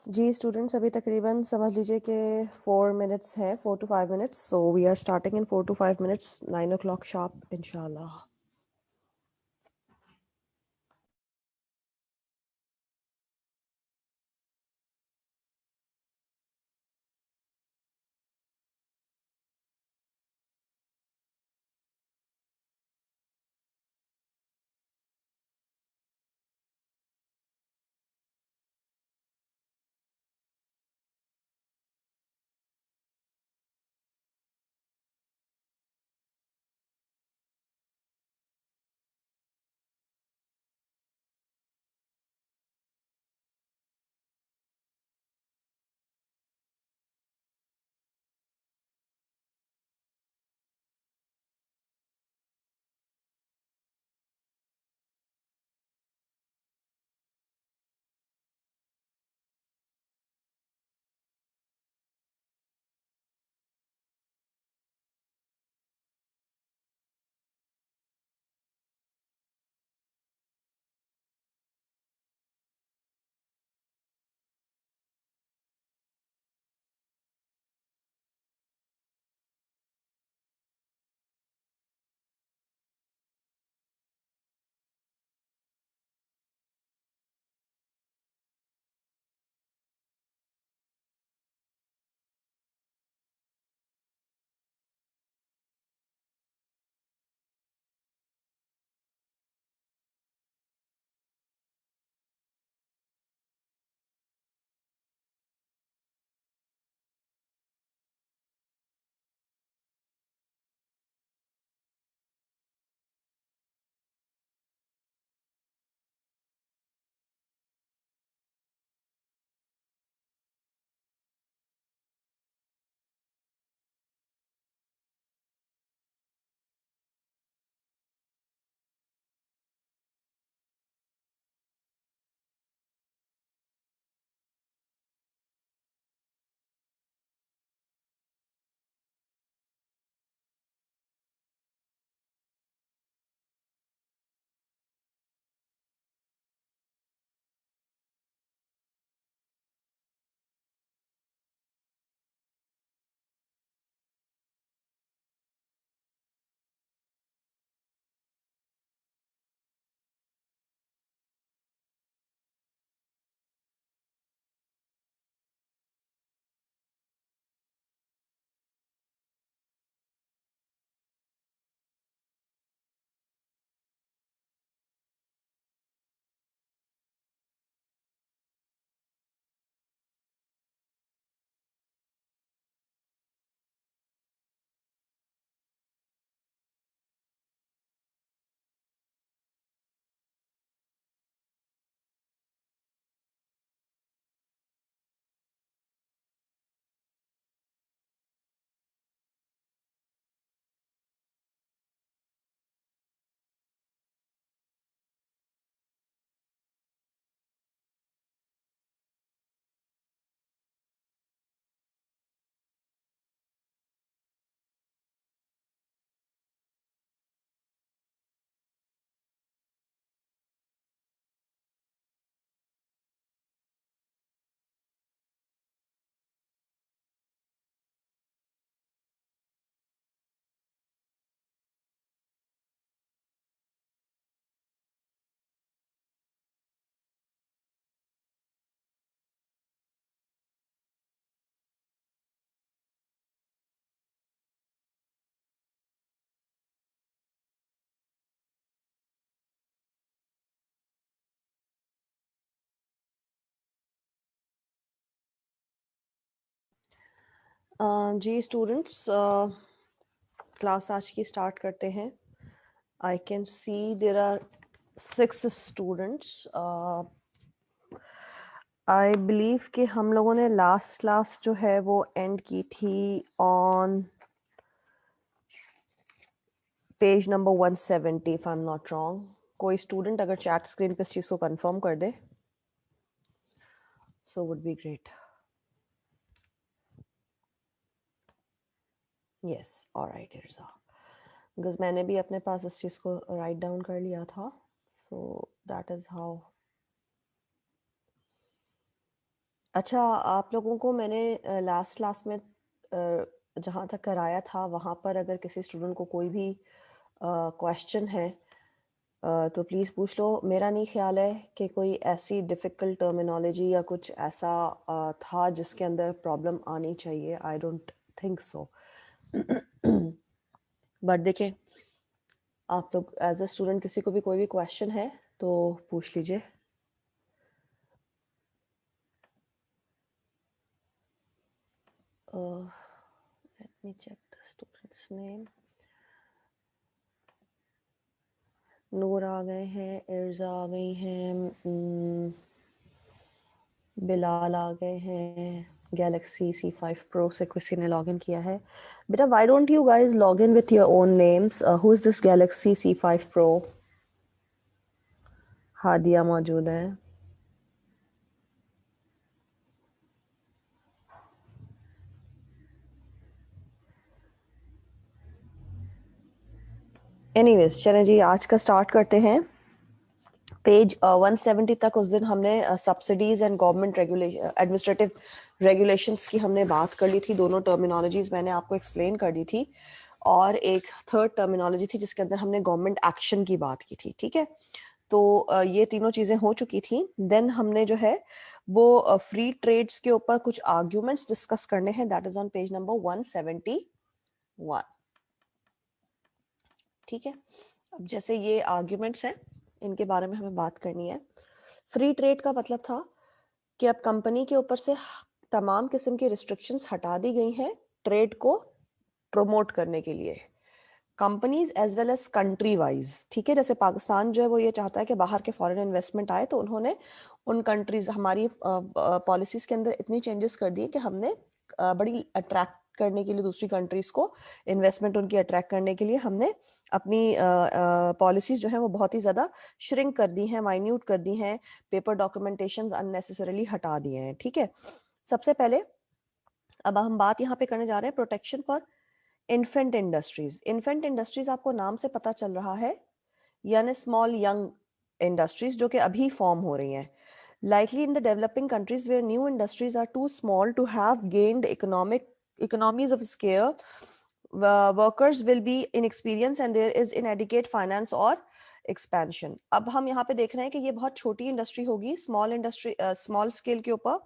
जी students, अभी तकरीबन समझ लीजिए कि 4 मिनट्स है, 4 to 5 minutes. So we are starting in 4 to 5 minutes, 9 o'clock sharp, इंशाल्लाह. जी स्टूडेंट्स, क्लास आज की स्टार्ट करते हैं. I can see there are 6 students. I believe कि हम लोगों ने लास्ट क्लास जो है वो एंड की थी on page number 170, if I am not wrong. कोई स्टूडेंट अगर चैट स्क्रीन पे इस चीज़ को कंफर्म कर दे, so would be great. Yes, alright Irza, because मैंने भी अपने पास इस चीज़ को राइट डाउन कर लिया था. So that is how. अच्छा, आप लोगों को मैंने लास्ट क्लास में जहाँ तक कराया था वहाँ पर अगर किसी स्टूडेंट को कोई भी क्वेश्चन है तो प्लीज़ पूछ लो। मेरा नहीं ख्याल है कि कोई ऐसी डिफ़िकल्ट टर्मिनोलॉजी या कुछ ऐसा था जिसके अंदर प्रॉब्लम आनी चाहिए। I don't think so. But देखें, आप लोग एज अ स्टूडेंट किसी को भी कोई भी क्वेश्चन है तो पूछ लीजिए। Let me check the students name. Noor आ गए हैं, इर्जा आ गई हैं, बिलाल आ गए हैं, गैलेक्सी C5 Pro से किसी ने लॉगिन किया है। बेटा why don't you guys log in with your own names? Who is this Galaxy C5 Pro? Hadiya मौजूद है। एनीवेज चलें जी, आज का स्टार्ट करते हैं। पेज 170 तक उस दिन हमने subsidies and government regulation, administrative regulations की हमने बात कर ली थी। दोनों टर्मिनोलॉजीज मैंने आपको एक्सप्लेन कर दी थी, और एक थर्ड टर्मिनोलॉजी थी जिसके अंदर हमने गवर्नमेंट एक्शन की बात की थी। ठीक है, तो ये तीनों चीजें हो चुकी थी। देन हमने जो है वो फ्री ट्रेड्स के ऊपर कुछ आर्ग्यूमेंट्स डिस्कस करने हैं। That is on page number 171। ठीक है, अब जैसे ये आर्ग्यूमेंट्स हैं, इनके बारे में हमें बात करनी है। फ्री ट्रेड का मतलब था कि अब कंपनी के ऊपर से तमाम किस्म की रिस्ट्रिक्शंस हटा दी गई हैं ट्रेड को प्रमोट करने के लिए, companies as well as country wise. ठीक है, जैसे पाकिस्तान जो है वो ये चाहता है कि बाहर के फॉरेन इन्वेस्टमेंट आए, तो उन्होंने उन कंट्रीज, हमारी पॉलिसीज के अंदर इतनी चेंजेस कर दिए कि हमने बड़ी अट्रैक्ट करने के लिए दूसरी कंट्रीज को, इन्वेस्टमेंट उनकी अट्रैक्ट करने के लिए हमने अपनी पॉलिसीज जो है वो बहुत ही ज्यादा श्रिंक कर दी हैं, माइन्यूट कर दी हैं, पेपर डॉक्यूमेंटेशन अननेसेसरीली हटा दिए हैं। ठीक है, सबसे पहले अब हम बात यहाँ पे करने जा रहे हैं protection for infant industries. Infant industries आपको नाम से पता चल रहा है, यानी स्मॉल यंग इंडस्ट्रीज जो कि अभी फॉर्म हो रही हैं। Likely in the developing countries where new industries are too small to have gained economies of scale, workers will be inexperienced and there is inadequate finance or expansion. अब हम यहाँ पे देख रहे हैं कि ये बहुत छोटी इंडस्ट्री होगी, स्मॉल इंडस्ट्री, स्मॉल स्केल के ऊपर।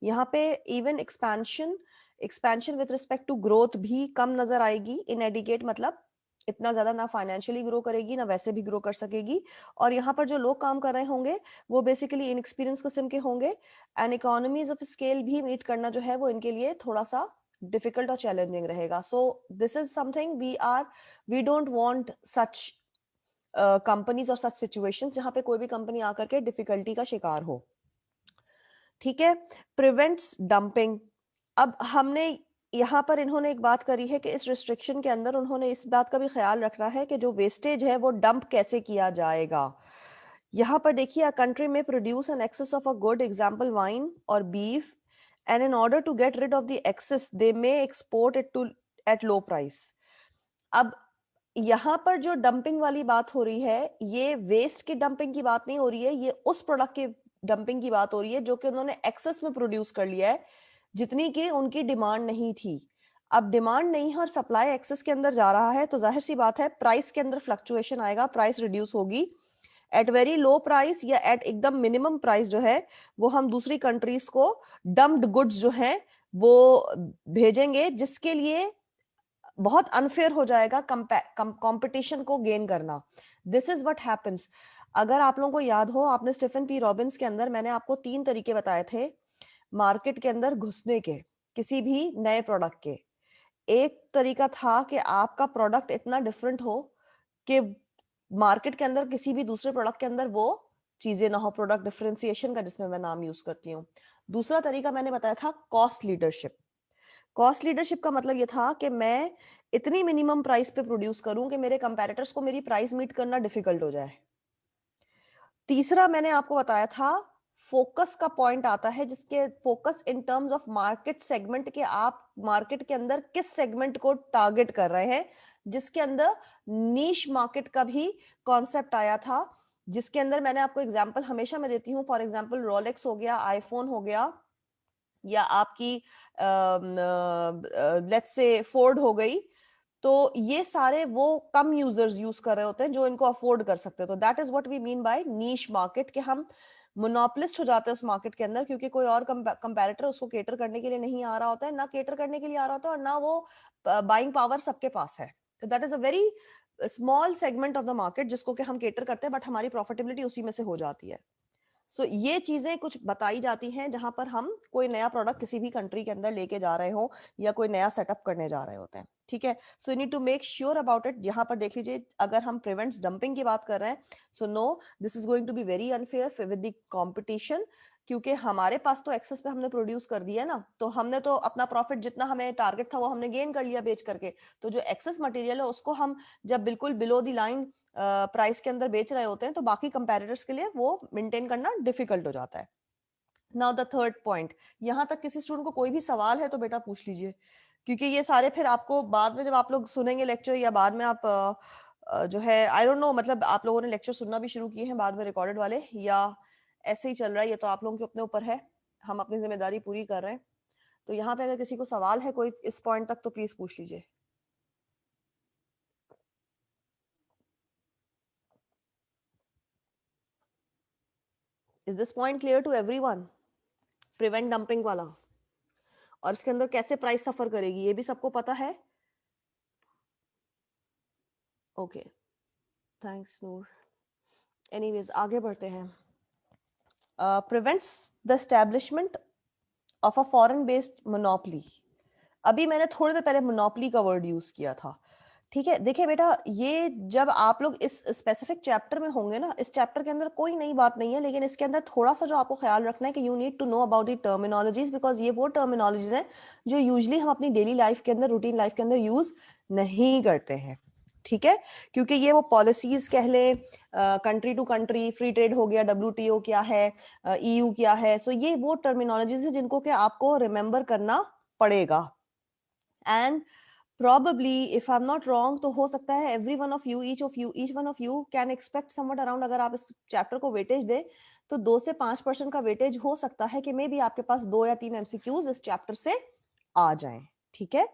यहाँ पे even expansion with respect to growth भी कम नजर आएगी। इनएडिकेट मतलब इतना ज्यादा ना फाइनेंशियली ग्रो करेगी ना वैसे भी ग्रो कर सकेगी। और यहाँ पर जो लोग काम कर रहे होंगे वो बेसिकली इनएक्सपीरियंस किस्म के होंगे, एंड इकोनॉमीज ऑफ स्केल भी मीट करना जो है वो इनके लिए थोड़ा सा डिफिकल्ट और चैलेंजिंग रहेगा। So this is something we don't want such companies और सच सिचुएशंस जहां पे कोई भी कंपनी आकर के डिफिकल्टी का शिकार हो। ठीक है, प्रिवेंट्स डंपिंग। अब हमने यहाँ पर इन्होंने एक बात करी है कि इस रिस्ट्रिक्शन के अंदर उन्होंने इस बात का भी ख्याल रखना है कि जो वेस्टेज है वो डंप कैसे किया जाएगा। यहाँ पर देखिए, अ कंट्री में produce an excess of a good, example wine और beef, and in order to get rid of the excess they may export it to at low price. अब यहाँ पर जो डंपिंग वाली बात हो रही है, ये वेस्ट की डंपिंग की बात नहीं हो रही है, ये उस प्रोडक्ट की डंपिंग की बात हो रही है जो कि उन्होंने एक्सेस में प्रोड्यूस कर लिया है, जितनी की उनकी डिमांड नहीं थी। अब डिमांड नहीं है और सप्लाई एक्सेस के अंदर जा रहा है, तो जाहिर सी बात है प्राइस के अंदर फ्लक्चुएशन आएगा, प्राइस रिड्यूस होगी। एट वेरी लो प्राइस या एट एकदम मिनिमम प्राइस जो है वो हम दूसरी कंट्रीज को डम्प्ड गुड्स जो है वो भेजेंगे, जिसके लिए बहुत अनफेयर हो जाएगा कंपटीशन को गेन करना। This is what happens. अगर आप लोगों को याद हो, आपने स्टीफन पी रॉबिन्स के अंदर मैंने आपको 3 तरीके बताए थे मार्केट के अंदर घुसने के, किसी भी नए प्रोडक्ट के। एक तरीका था कि आपका प्रोडक्ट इतना डिफरेंट हो कि मार्केट के अंदर किसी भी दूसरे प्रोडक्ट के अंदर वो चीजें ना हो, प्रोडक्ट डिफरेंशिएशन का जिसमें मैं नाम यूज करती हूँ। दूसरा तरीका मैंने बताया था कॉस्ट लीडरशिप। कॉस्ट लीडरशिप का मतलब ये था कि मैं इतनी मिनिमम प्राइस पे प्रोड्यूस करूं कि मेरे कंपैरेटर्स को मेरी प्राइस मीट करना डिफिकल्ट हो जाए। तीसरा मैंने आपको बताया था फोकस का पॉइंट आता है, जिसके focus in terms of market segment के, आप मार्केट के अंदर किस सेगमेंट को टारगेट कर रहे हैं, जिसके अंदर नीश मार्केट का भी कॉन्सेप्ट आया था, जिसके अंदर मैंने आपको एग्जांपल हमेशा मैं देती हूं, फॉर एग्जांपल रोलेक्स हो गया, आईफोन हो गया, या आपकी लेट्स से फोर्ड हो गई, तो ये सारे वो कम यूजर्स यूज कर रहे होते हैं जो इनको अफोर्ड कर सकते हैं। तो that is what we mean by niche market, कि हम मोनोपोलिस्ट हो जाते हैं उस मार्केट के अंदर, क्योंकि कोई और कंपैरेटर उसको केटर करने के लिए नहीं आ रहा होता है, ना केटर करने के लिए आ रहा होता है, और ना वो बाइंग पावर सबके पास है। तो that is a very small segment of the market जिसको कि हम केटर करते हैं, बट हमारी प्रॉफिटेबिलिटी उसी में से हो जाती है। सो ये चीजें कुछ बताई जाती हैं जहां पर हम कोई नया प्रोडक्ट किसी भी कंट्री के अंदर लेके जा रहे हो या कोई नया सेटअप करने जा रहे होते हैं, ठीक है। So you need to make sure about it. यहाँ पर देख लीजिए, अगर हम प्रिवेंट्स डंपिंग की बात कर रहे हैं, so no, this is going to be very unfair with the competition, क्योंकि हमारे पास तो एक्सेस पे हमने प्रोड्यूस कर दिया ना, तो हमने तो अपना प्रॉफिट जितना हमें टारगेट था वो हमने गेन कर लिया बेच करके। तो जो एक्सेस मटेरियल है उसको हम जब बिल्कुल बिलो द लाइन प्राइस के अंदर बेच रहे होते हैं, तो बाकी कंपैरेटर्स के लिए वो मेंटेन करना डिफिकल्ट हो जाता है। नाउ द थर्ड पॉइंट, यहां तक किसी स्टूडेंट को कोई भी सवाल है तो बेटा पूछ लीजिए, क्योंकि ये सारे फिर आपको बाद में जब आप लोग सुनेंगे लेक्चर, या बाद में आप जो है आई डोंट नो, मतलब आप लोगों ने लेक्चर सुनना भी शुरू किए हैं बाद में रिकॉर्डेड वाले, या ऐसे ही चल रहा है, ये तो आप लोगों के अपने ऊपर है, हम अपनी जिम्मेदारी पूरी कर रहे हैं। तो यहाँ पे अगर किसी को सवाल है कोई इस पॉइंट तक, तो प्लीज पूछ लीजिए। Is this point clear to everyone? Prevent dumping वाला, और इसके अंदर कैसे प्राइस सफर करेगी ये भी सबको पता है? ओके, थैंक्स नूर। एनीवेज आगे बढ़ते हैं। Prevents the establishment of a foreign based monopoly. अभी मैंने थोड़ी देर पहले मोनोपोली का वर्ड यूज किया था, ठीक है। देखिए बेटा, ये जब आप लोग इस स्पेसिफिक चैप्टर में होंगे ना, इस चैप्टर के अंदर कोई नई बात नहीं है, लेकिन इसके अंदर थोड़ा सा जो आपको ख्याल रखना है कि you need to know about the terminologies, because ये वो टर्मिनोलॉजीज हैं जो यूजली हम अपनी डेली लाइफ के अंदर, रूटीन लाइफ के अंदर यूज नहीं करते हैं, ठीक है। क्योंकि ये वो पॉलिसीज कह ले, country to country free trade हो गया, WTO क्या है, EU क्या है, सो ये वो टर्मिनोलॉजीज है जिनको कि आपको रिमेंबर करना पड़ेगा। And probably if I'm not wrong, तो हो सकता है every one of you, each one of you can expect somewhat around, अगर आप इस चैप्टर को वेटेज दे तो 2 से 5% का वेटेज हो सकता है कि मे बी आपके पास 2 या 3 MCQs इस चैप्टर से आ जाएं, ठीक है।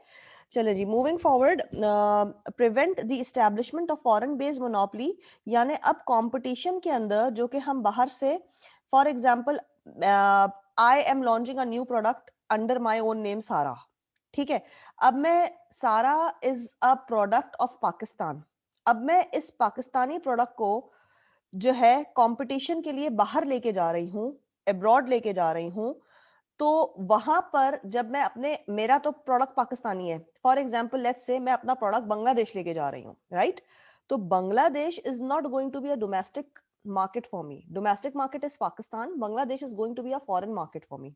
चले जी, moving forward. Prevent the establishment of foreign based monopoly, यानी अब कंपटीशन के अंदर जो कि हम बाहर से, for example I am launching a new product under my own name सारा, ठीक है। अब मैं, सारा is a product of Pakistan, अब मैं इस पाकिस्तानी प्रोडक्ट को जो है कंपटीशन के लिए बाहर लेके जा रही हूँ, अब्रॉड लेके जा रही हूँ, तो वहां पर जब मैं अपने, मेरा तो प्रोडक्ट पाकिस्तानी है, फॉर एग्जाम्पल लेट्स से मैं अपना प्रोडक्ट बांग्लादेश लेके जा रही हूँ, राइट। तो Bangladesh is not going to be a domestic market for me, domestic market is Pakistan, Bangladesh is going to be a foreign market for me,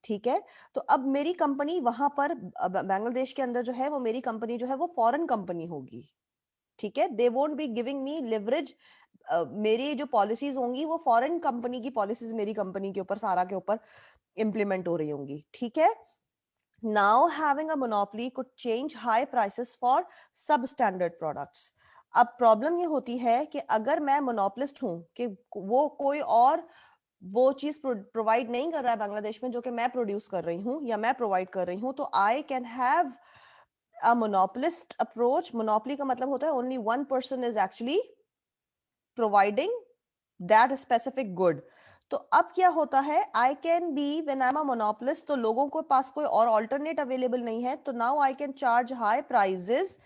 ठीक है। तो अब मेरी कंपनी वहां पर बांग्लादेश के अंदर जो है वो मेरी कंपनी जो है वो फॉरेन कंपनी होगी, ठीक है। They won't be giving me leverage, मेरी जो पॉलिसीज होंगी वो फॉरेन कंपनी की पॉलिसीज मेरी कंपनी के ऊपर, सारा के ऊपर इंप्लीमेंट हो रही होंगी, ठीक है। Now having a monopoly could change high prices for substandard products. अब प्रॉब्लम ये होती है कि अगर मैं मोनोपोलिस्ट हूं कि वो कोई और वो चीज प्रोवाइड नहीं कर रहा है बांग्लादेश में जो कि मैं प्रोड्यूस कर रही हूँ या मैं प्रोवाइड कर रही हूँ, तो I can have a monopolist approach. Monopoly का मतलब होता है only one person is actually providing that specific good. तो अब क्या होता है, I can be, when I am a monopolist, तो लोगों के पास कोई और ऑल्टरनेट अवेलेबल नहीं है, तो now I can charge high prices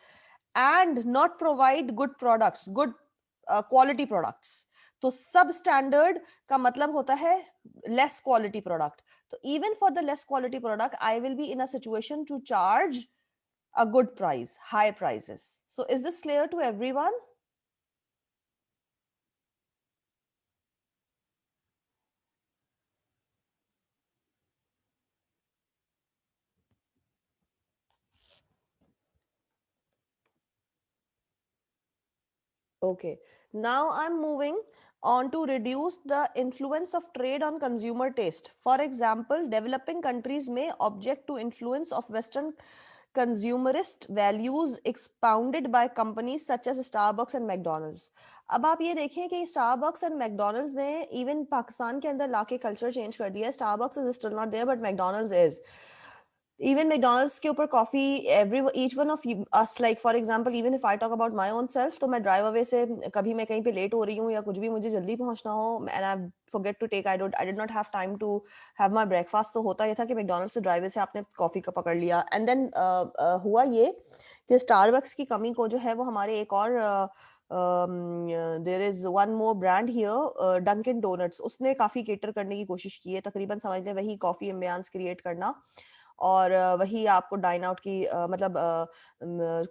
and not provide good products, good quality products. तो सब स्टैंडर्ड का मतलब होता है लेस क्वालिटी प्रोडक्ट। तो even for the less quality product I will be in a situation to charge a good price, high prices. So is this clear to everyone? Okay, now I'm moving on to reduce the influence of trade on consumer taste. For example, developing countries may object to influence of Western consumerist values expounded by companies such as Starbucks and McDonald's. अब आप ये देखें कि Starbucks and McDonald's ने even Pakistan के अंदर लाके culture change कर दिया है. Starbucks is still not there but McDonald's is. Even McDonald's के ऊपर coffee each one of us, like for example even if I talk about my own self, तो मैं ड्राइव अवे से कभी मैं कहीं पे लेट हो रही हूँ या कुछ भी मुझे जल्दी पहुंचना हो and I forget to take I did not have time to have my breakfast, तो होता ये था कि McDonald's से ड्राइव से आपने कॉफी का पकड़ लिया. and then हुआ ये कि स्टारबक्स की कमी को जो है वो हमारे एक और there is one more brand here, Dunkin Donuts, उसने काफी केटर करने की कोशिश की है. तकरीबन समझ लें वही कॉफी एम्बियंस क्रिएट करना और वही आपको डाइन आउट की मतलब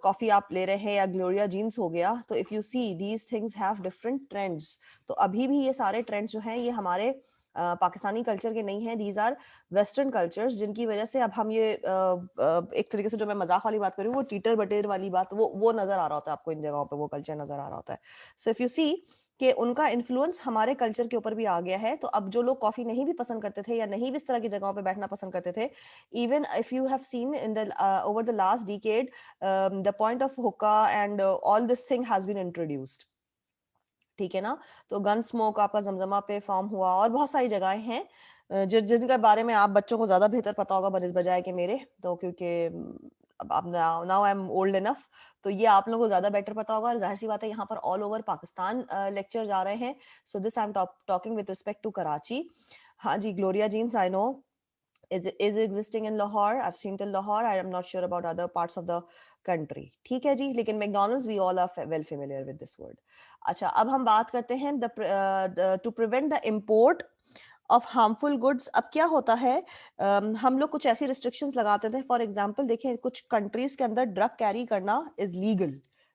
कॉफी आप ले रहे हैं या ग्लोरिया जीन्स हो गया. तो if you see these things have different trends. तो अभी भी ये सारे ट्रेंड्स जो हैं ये हमारे पाकिस्तानी कल्चर के नहीं हैं. दीज आर वेस्टर्न कल्चर्स जिनकी वजह से अब हम ये एक तरीके से जो मैं मजाक वाली बात कर रही हूँ वो टीटर बटेर वाली बात वो नजर आ रहा होता है आपको इन जगहों पे, वो कल्चर नजर आ रहा होता है. सो इफ यू सी कि उनका इन्फ्लुएंस हमारे कल्चर के ऊपर भी आ गया है. तो अब जो लोग कॉफी नहीं भी पसंद करते थे या नहीं भी इस तरह की जगहों पे बैठना पसंद करते थे, even if you have seen in the over the last decade, the point of hookah and all this thing has been introduced. ठीक है ना. तो गन स्मोक आपका जमजमा पे फॉर्म हुआ और बहुत सारी जगहें हैं जिनके बारे में आप बच्चों को ज्यादा बेहतर पता होगा बनिस बजाय के मेरे. तो क्योंकि अब now I am old enough, तो ये आप लोगों को ज्यादा बेटर पता होगा. और जाहिर सी बात है यहाँ पर ऑल ओवर पाकिस्तान लेक्चर जा रहे हैं. So this I am talking with respect to Karachi. हाँ जी, Gloria Jeans I know is existing in Lahore. I've seen till Lahore. I am not sure about other parts of the country. ठीक है जी. लेकिन McDonald's we all are well familiar with this word. अच्छा, अब हम बात करते हैं to prevent the import of harmful goods. अब क्या होता है, हम लोग कुछ ऐसी restrictions लगाते थे. For example देखें कुछ countries के अंदर drug carry करना is legal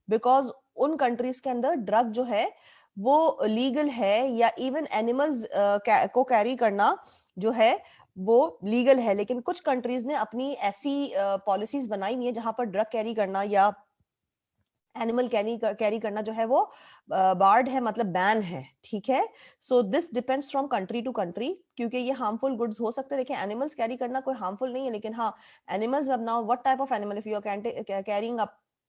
because उन countries के अंदर drug जो है वो legal है, या even animals को carry करना जो है वो लीगल है. लेकिन कुछ कंट्रीज ने अपनी ऐसी पॉलिसीज बनाई हुई है जहां पर ड्रग कैरी करना या एनिमल कैरी करना जो है वो बार्ड है, मतलब बैन है. ठीक है. So this depends from country to country, क्योंकि ये हार्मफुल गुड्स हो सकते हैं. देखिए एनिमल्स कैरी करना कोई हार्मफुल नहीं है, लेकिन हाँ एनिमल्स, अब now what type of animal, if you are carrying a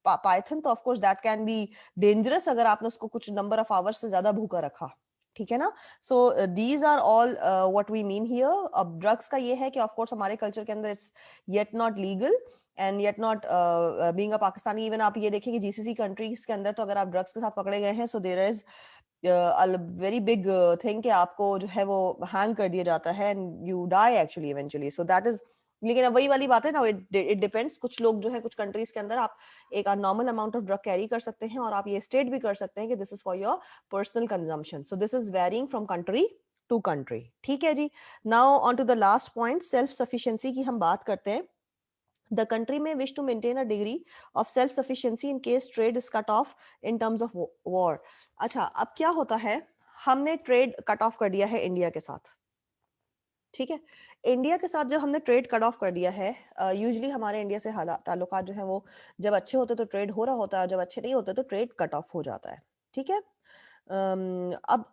python तो of course that can be dangerous अगर आपने उसको कुछ नंबर ऑफ आवर्स से ज्यादा भूखा रखा. ठीक है ना. So these are all what we mean here. अब ड्रग्स का ये है कि ऑफ कोर्स हमारे कल्चर के अंदर it's yet not legal and yet not being a Pakistani. Even आप ये देखिए कि जीसीसी कंट्रीज के अंदर तो अगर आप ड्रग्स के साथ पकड़े गए हैं, so there is very big thing कि आपको जो है वो हैंग कर दिया जाता है and you die actually eventually. So that is, लेकिन अब वही वाली बात है ना, इट डिपेंड्स. कुछ लोग जो है कुछ कंट्रीज के अंदर आप एक normal amount of drug carry कर सकते हैं और आप ये स्टेट भी कर सकते हैं कि this is for your personal consumption. So this is varying from country to country. ठीक है जी. Now on to the last point, self sufficiency की हम बात करते हैं. The country may wish to maintain a degree of self-sufficiency in case trade is cut off in terms of war. अच्छा, अब क्या होता है, हमने ट्रेड कट ऑफ कर दिया है इंडिया के साथ. ठीक है. इंडिया के साथ जब हमने ट्रेड कट ऑफ कर दिया है, यूजुअली हमारे इंडिया से ताल्लुकात जो है वो जब अच्छे होते तो ट्रेड हो रहा होता है और जब अच्छे नहीं होते तो ट्रेड कट ऑफ हो जाता है. ठीक है. अब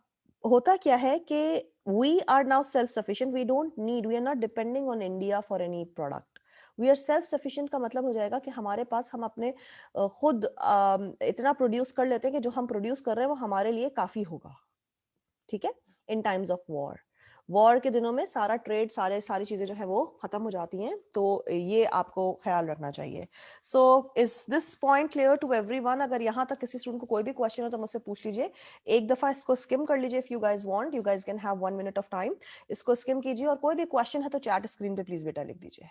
होता क्या है कि we are now self sufficient, we don't need, we are not depending on India for any product. We are self sufficient का मतलब हो जाएगा कि हमारे पास हम अपने खुद इतना प्रोड्यूस कर लेते हैं कि जो हम प्रोड्यूस कर रहे हैं वो हमारे लिए काफी होगा. ठीक है. इन टाइम्स ऑफ वॉर के दिनों में सारा ट्रेड सारी चीजें जो है वो खत्म हो जाती हैं. तो ये आपको ख्याल रखना चाहिए. So is this point clear to everyone? अगर यहाँ तक किसी स्टूडेंट को कोई भी क्वेश्चन हो तो मुझसे पूछ लीजिए. एक दफा इसको स्किम कर लीजिए. If you guys want, you guys can have 1 minute of time. इसको स्किम कीजिए और कोई भी क्वेश्चन है तो चैट स्क्रीन पे प्लीज बेटा लिख दीजिए.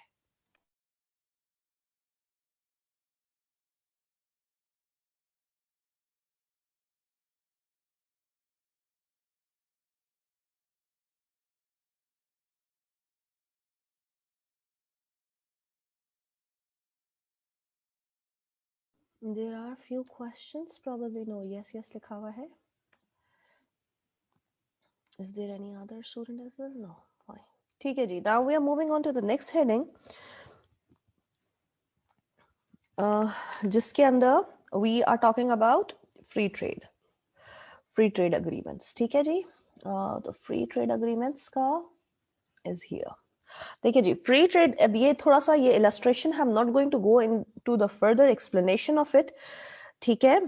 There are few questions, probably no. Yes, लिखा हुआ है. Is there any other student as well? No. Fine. ठीक है जी. Now we are moving on to the next heading, जिसके अंदर we are talking about free trade agreements. ठीक है जी. The free trade agreements का is here. देखिए जी, free trade, अब ये थोड़ा सा ये illustration, I am not going to go into the further explanation of it, ठीक है।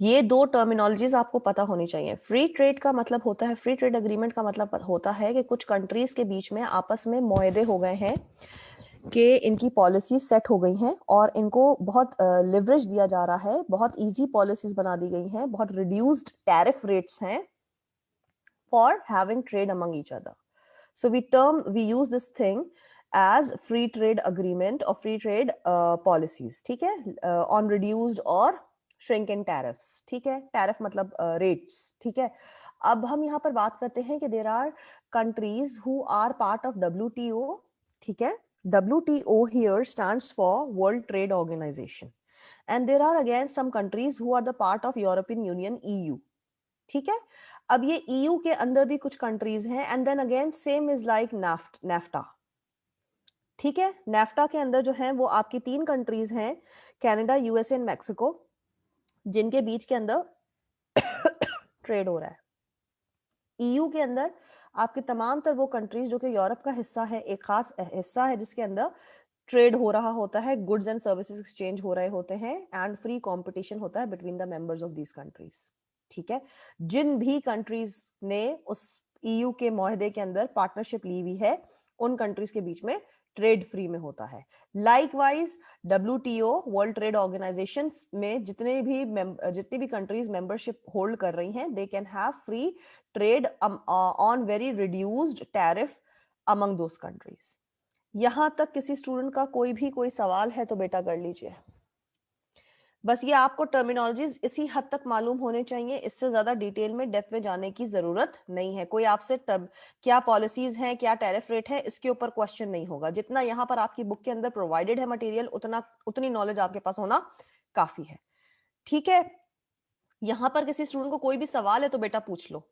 ये दो टर्मिनोलॉजीज आपको पता होनी चाहिए। फ्री ट्रेड का मतलब होता है, फ्री ट्रेड एग्रीमेंट का मतलब होता है कि कुछ कंट्रीज के बीच में आपस में मुआहदे हो गए हैं कि इनकी पॉलिसी सेट हो गई हैं और इनको बहुत लिवरेज दिया जा रहा है, बहुत इजी पॉलिसीज बना दी गई हैं, बहुत रिड्यूस्ड टैरिफ रेट्स हैं for having trade among each other. So we use this thing as free trade agreement or free trade policies, ठीक है, on reduced और shrinking tariffs, ठीक है, tariff मतलब rates, ठीक है। अब हम यहाँ पर बात करते हैं कि there are countries who are part of WTO, ठीक है। WTO here stands for World Trade Organization, and there are again some countries who are the part of European Union, EU, ठीक है। अब ये EU के अंदर भी कुछ कंट्रीज हैं, and then again same is like NAFTA, ठीक है। नेफ्टा के अंदर जो है वो आपकी 3 कंट्रीज हैं, कनाडा, यूएसए एंड मैक्सिको, जिनके बीच के अंदर ट्रेड हो रहा है। EU के अंदर आपके तमाम तर वो कंट्रीज जो कि यूरोप का हिस्सा है, एक खास हिस्सा है जिसके अंदर ट्रेड हो रहा होता है, गुड्स एंड सर्विसेज एक्सचेंज हो रहे होते हैं, एंड फ्री कंपटीशन होता है between the members of these countries, ठीक है। जिन भी कंट्रीज ने उस EU के मुआहदे के अंदर पार्टनरशिप ली हुई है, उन कंट्रीज के बीच में ट्रेड फ्री में होता है। Likewise WTO world trade organization में जितनी भी कंट्रीज मेंबरशिप होल्ड कर रही हैं, they can have free trade on very reduced tariff among those countries. यहां तक किसी स्टूडेंट का कोई सवाल है तो बेटा कर लीजिए। बस ये आपको टर्मिनोलॉजीज इसी हद तक मालूम होने चाहिए, इससे ज्यादा डिटेल में डेप्थ में जाने की जरूरत नहीं है। कोई आपसे क्या पॉलिसीज हैं, क्या टैरिफ रेट है, इसके ऊपर क्वेश्चन नहीं होगा। जितना यहाँ पर आपकी बुक के अंदर प्रोवाइडेड है मटेरियल, उतनी नॉलेज आपके पास होना काफी है, ठीक है। यहाँ पर किसी स्टूडेंट को कोई भी सवाल है तो बेटा पूछ लो।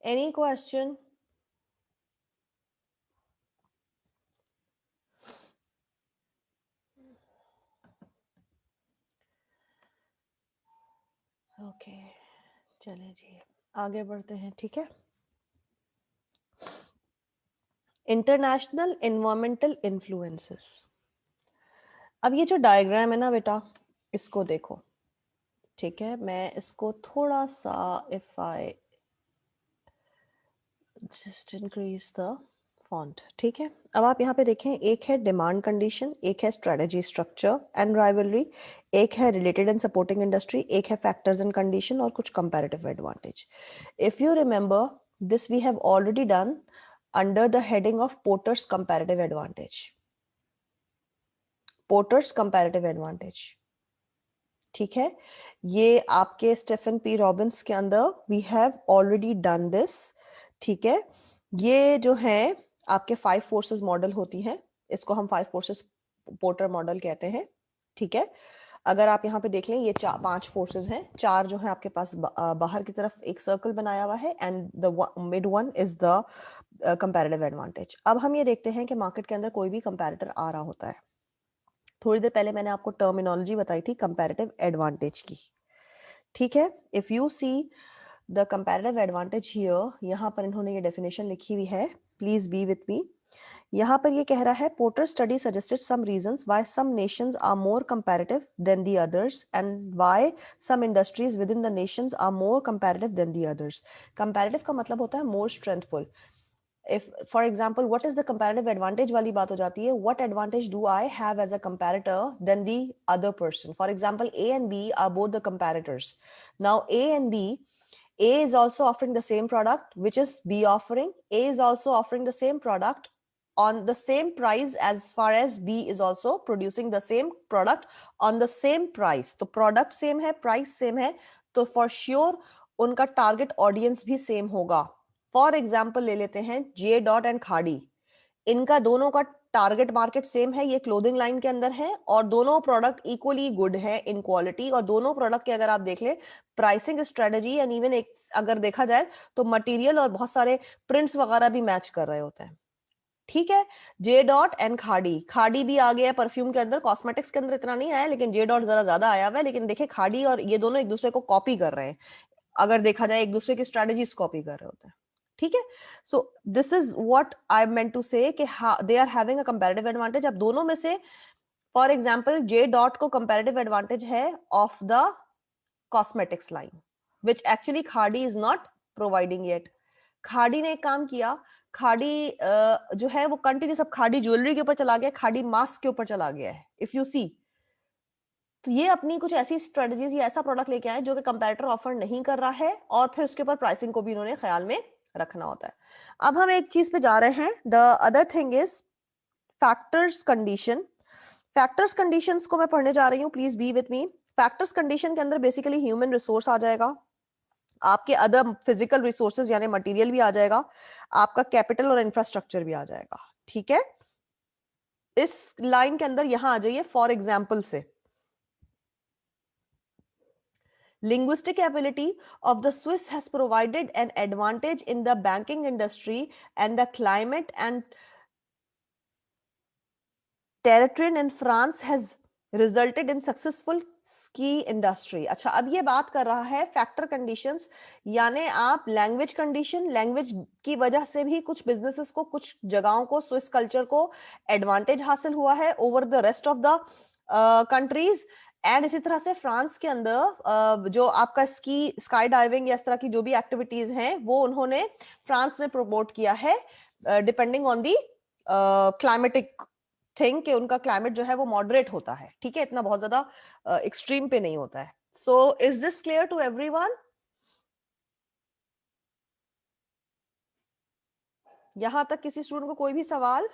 Any question? ओके, चले जी आगे बढ़ते हैं, ठीक है। International environmental influences. अब ये जो डायग्राम है ना बेटा, इसको देखो, ठीक है। मैं इसको थोड़ा सा, if I just increase the font, ठीक है। अब आप यहाँ पे देखें, एक है डिमांड कंडीशन, एक है स्ट्रेटजी स्ट्रक्चर एंड राइवलरी, एक है रिलेटेड एंड सपोर्टिंग इंडस्ट्री, एक है फैक्टर्स एंड कंडीशन, और कुछ comparative advantage. If you remember this we have already done under the heading of Porter's comparative advantage, Porter's comparative advantage, ठीक है। ये आपके स्टेफन पी रॉबिन्स के अंदर we have already done this, ठीक है। ये जो है आपके 5 फोर्सेस मॉडल होती हैं, इसको हम 5 फोर्सेस पोर्टर मॉडल कहते हैं, ठीक है। अगर आप यहाँ पे देख लें, ये 5 फोर्सेस हैं, 4 जो है आपके पास बाहर की तरफ एक सर्कल बनाया हुआ है, and the mid one is the comparative advantage. अब हम ये देखते हैं कि मार्केट के अंदर कोई भी कंपैरेटर आ रहा होता है। थोड़ी देर पहले मैंने आपको टर्मिनोलॉजी बताई थी कंपैरेटिव एडवांटेज की, ठीक है। If you see the comparative advantage here, यहाँ पर इन्होंने ये डेफिनेशन लिखी हुई है, प्लीज बी विथ मी। यहाँ पर ये कह रहा है, Porter study suggested some reasons why some nations are more comparative than the others and why some industries within the nations are more comparative than the others. Comparative का मतलब होता है more strengthful. if for example what is the comparative advantage वाली बात हो जाती है, what advantage do I have as a comparator than the other person? For example, A and B are both the comparators. Now A and B, A is also offering the same product which is B offering. A is also offering the same product on the same price as far as B is also producing the same product on the same price. तो product same है, price same है, तो for sure उनका target audience भी same होगा। For example ले लेते हैं जे डॉट एंड खाड़ी, इनका दोनों का टारगेट मार्केट सेम है, ये क्लोथिंग लाइन के अंदर है और दोनों प्रोडक्ट इक्वली गुड है इन क्वालिटी और दोनों प्रोडक्ट के अगर आप देख ले प्राइसिंग स्ट्रेटजी एंड इवन एक अगर देखा जाए तो मटेरियल और बहुत सारे प्रिंट्स वगैरह भी मैच कर रहे होते हैं। ठीक है, जे डॉट एंड खाड़ी, खाड़ी भी आ गया है परफ्यूम के अंदर, कॉस्मेटिक्स के अंदर इतना नहीं आया लेकिन जे डॉट जरा ज्यादा आया हुआ है। लेकिन देखिए खाड़ी और ये दोनों एक दूसरे को कॉपी कर रहे हैं, अगर देखा जाए एक दूसरे की स्ट्रेटजीज कॉपी कर रहे होते हैं। ठीक है, so this is what I meant to say कि they are having a comparative advantage. अब दोनों में से फॉर एग्जांपल जे डॉट को कंपैरेटिव एडवांटेज है of the cosmetics line which actually Khaadi is not providing yet. Khaadi ने एक काम किया, खाड़ी जो है वो कंटिन्यूस अब खाड़ी ज्वेलरी के ऊपर चला गया, खाड़ी मास्क के ऊपर चला गया है इफ यू सी। तो ये अपनी कुछ ऐसी स्ट्रेटजीज या ऐसा प्रोडक्ट लेके आए जो कि कंपैरेटर ऑफर नहीं कर रहा है और फिर उसके ऊपर प्राइसिंग को भी इन्होंने ख्याल में रखना होता है। अब हम एक चीज पे जा रहे हैं, the other thing is factors condition. Factors conditions को मैं पढ़ने जा रही हूँ, please be with me. Factors condition के अंदर बेसिकली ह्यूमन रिसोर्स आ जाएगा, आपके अदर फिजिकल रिसोर्सेज यानी मटेरियल भी आ जाएगा, आपका कैपिटल और इंफ्रास्ट्रक्चर भी आ जाएगा। ठीक है, इस लाइन के अंदर यहां आ जाइए फॉर एग्जाम्पल से linguistic ability of the Swiss has provided an advantage in the banking industry and the climate and terrain in France has resulted in successful ski industry। अच्छा, अब ये बात कर रहा है फैक्टर कंडीशंस, यानी आप लैंग्वेज कंडीशन, लैंग्वेज की वजह से भी कुछ बिजनेसेस को, कुछ जगहों को, स्विस कल्चर को एडवांटेज हासिल हुआ है over the rest of the countries. And इसी तरह से फ्रांस के अंदर जो आपका स्काई डाइविंग या इस तरह की जो भी एक्टिविटीज हैं वो उन्होंने फ्रांस ने प्रमोट किया है depending on the climatic thing कि उनका क्लाइमेट जो है वो मॉडरेट होता है। ठीक है, इतना बहुत ज्यादा एक्सट्रीम पे नहीं होता है। So is this clear to everyone? यहां तक किसी स्टूडेंट को कोई भी सवाल?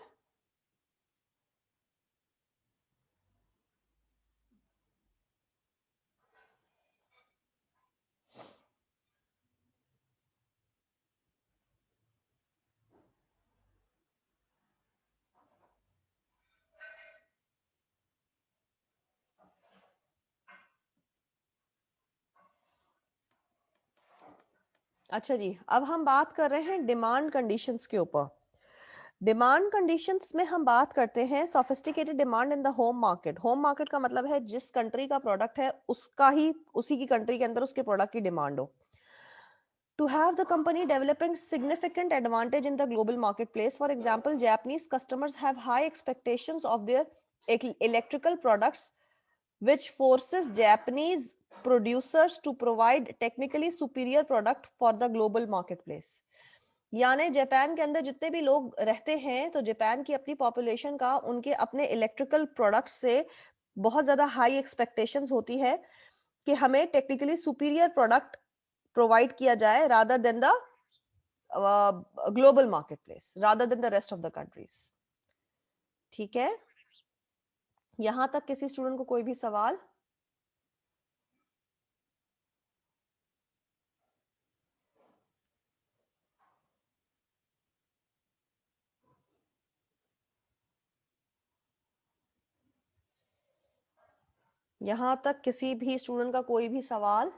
अच्छा जी, अब हम बात कर रहे हैं डिमांड कंडीशंस के ऊपर। डिमांड कंडीशंस में हम बात करते हैं sophisticated demand in the home market. Home market का मतलब है जिस कंट्री का प्रोडक्ट है उसका ही उसी की कंट्री के अंदर उसके प्रोडक्ट की डिमांड हो। To have the company developing significant advantage in the global marketplace. For example, Japanese customers have high expectations of their electrical products, which forces Japanese producers to provide technically superior product for the global marketplace। यानी Japan के अंदर जितने भी लोग रहते हैं तो Japan की अपनी पॉपुलेशन का उनके अपने इलेक्ट्रिकल प्रोडक्ट्स से बहुत ज्यादा हाई एक्सपेक्टेशंस होती है कि हमें टेक्निकली सुपीरियर प्रोडक्ट प्रोवाइड किया जाए rather than the global marketplace, rather than the rest of the countries। ठीक है, यहां तक किसी स्टूडेंट को कोई भी सवाल? यहां तक किसी भी स्टूडेंट का कोई भी सवाल?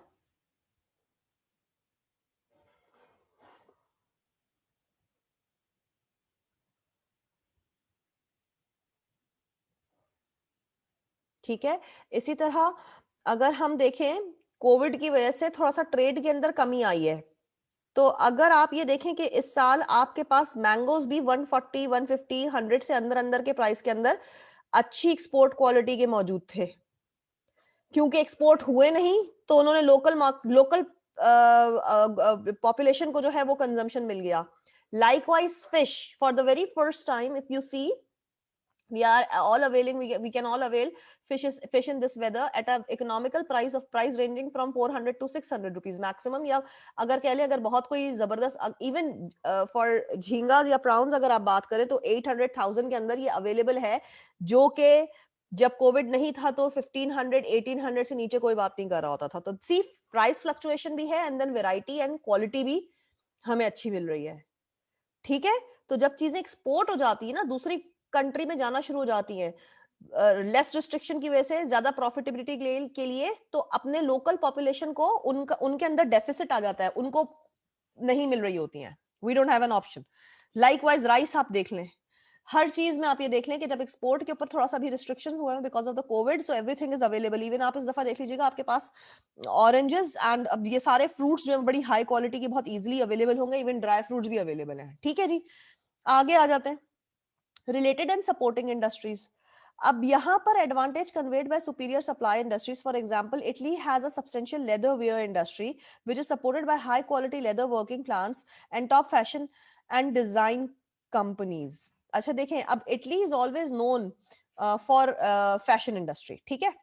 ठीक है, इसी तरह अगर हम देखें कोविड की वजह से थोड़ा सा ट्रेड के अंदर कमी आई है, तो अगर आप ये देखें कि इस साल आपके पास मैंगोज भी 140, 150, 100 से अंदर अंदर के प्राइस के अंदर अच्छी एक्सपोर्ट क्वालिटी के मौजूद थे। क्योंकि एक्सपोर्ट हुए नहीं तो उन्होंने लोकल पॉपुलेशन को जो है वो कंजम्पशन मिल गया। Likewise fish, for the very first time if you see we are all availing, we can all avail fish in this weather at a economical price ranging from 400 to 600 rupees maximum। या अगर कह ले अगर बहुत कोई जबरदस्त even for झींगास या prawns अगर आप बात करें तो 800,000 के अंदर ये अवेलेबल है, जो कि जब कोविड नहीं था तो 1500 1800 से नीचे कोई बात नहीं कर रहा होता था। तो सी प्राइस फ्लक्चुएशन भी है and then variety and quality भी हमें अच्छी मिल रही है। ठीक है, तो जब चीजें एक्सपोर्ट हो जाती है ना दूसरी कंट्री में जाना शुरू हो जाती हैं लेस रिस्ट्रिक्शन की वजह से, ज्यादा प्रॉफिटेबिलिटी के लिए, तो अपने लोकल पॉपुलेशन को उनके अंदर डेफिसिट आ जाता है, उनको नहीं मिल रही होती हैं, we don't have an option. Likewise rice आप देख लें, हर चीज में आप ये देख लें कि जब एक्सपोर्ट के ऊपर थोड़ा सा भी रिस्ट्रिक्शंस हुए हैं because of the Covid, so everything is available. Even आप इस दफा देख लीजिएगा, आपके पास ऑरेंजेस एंड अब ये सारे फ्रूट्स जो है बड़ी हाई क्वालिटी के बहुत इजीली अवेलेबल होंगे, इवन ड्राई फ्रूट्स भी अवेलेबल हैं। ठीक है जी, आगे आ जाते हैं, रिलेटेड एंड सपोर्टिंग इंडस्ट्रीज। अब यहाँ पर advantage conveyed by superior supply industries, for example Italy has a substantial leather ware industry which is supported by high quality leather working plants and top fashion and design companies. अच्छा देखें, अब Italy is always known for fashion industry, ठीक है,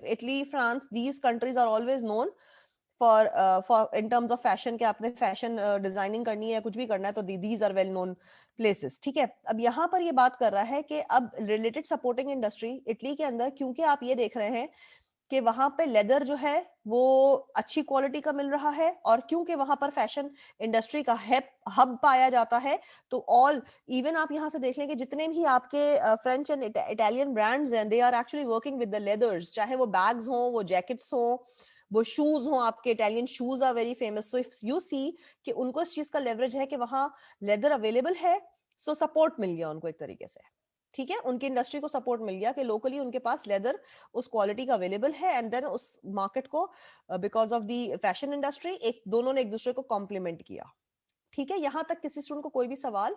Italy, France, these countries are always known for in terms of fashion, के आपने fashion designing करनी है, कुछ भी करना है, तो these are well known places. ठीक है, अब यहाँ पर ये बात कर रहा है कि अब रिलेटेड सपोर्टिंग इंडस्ट्री इटली के अंदर, क्योंकि आप ये देख रहे हैं कि वहां पे लेदर जो है वो अच्छी क्वालिटी का मिल रहा है, और क्योंकि वहां पर फैशन इंडस्ट्री का हब पाया जाता है, तो ऑल इवन आप यहां से देख लें कि जितने भी आपके फ्रेंच एंड इटालियन ब्रांड्स हैं, they are actually working with the leathers, चाहे वो बैग्स हो, वो जैकेट्स हो, वो शूज हो, आपके Italian shoes are very famous. So if you see कि उनको इस चीज का लेवरेज है कि वहां लेदर अवेलेबल है, सो सपोर्ट मिल गया उनको एक तरीके से। ठीक है, उनकी इंडस्ट्री को सपोर्ट मिल गया कि लोकली उनके पास लेदर उस क्वालिटी का अवेलेबल है, एंड देन उस मार्केट को because of the fashion industry एक दोनों ने एक दूसरे को कॉम्प्लीमेंट किया। ठीक है, यहां तक किसी स्टूडेंट को कोई भी सवाल?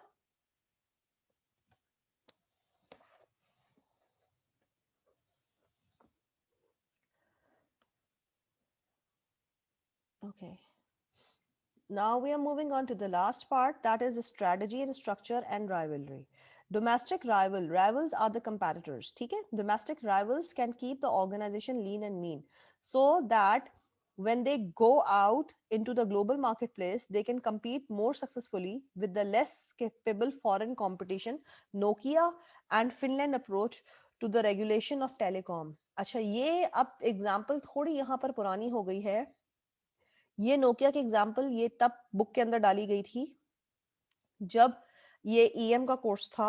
Okay. Now we are moving on to the last part, that is strategy and structure and rivalry. Domestic rivals are the competitors. ठीक है, domestic rivals can keep the organization lean and mean so that when they go out into the global marketplace, they can compete more successfully with the less capable foreign competition. Nokia and Finland approach to the regulation of telecom. अच्छा, ये अब example थोड़ी यहाँ पर पुरानी हो गई है। ये नोकिया की एग्जाम्पल ये तब बुक के अंदर डाली गई थी जब ये ईएम का कोर्स था,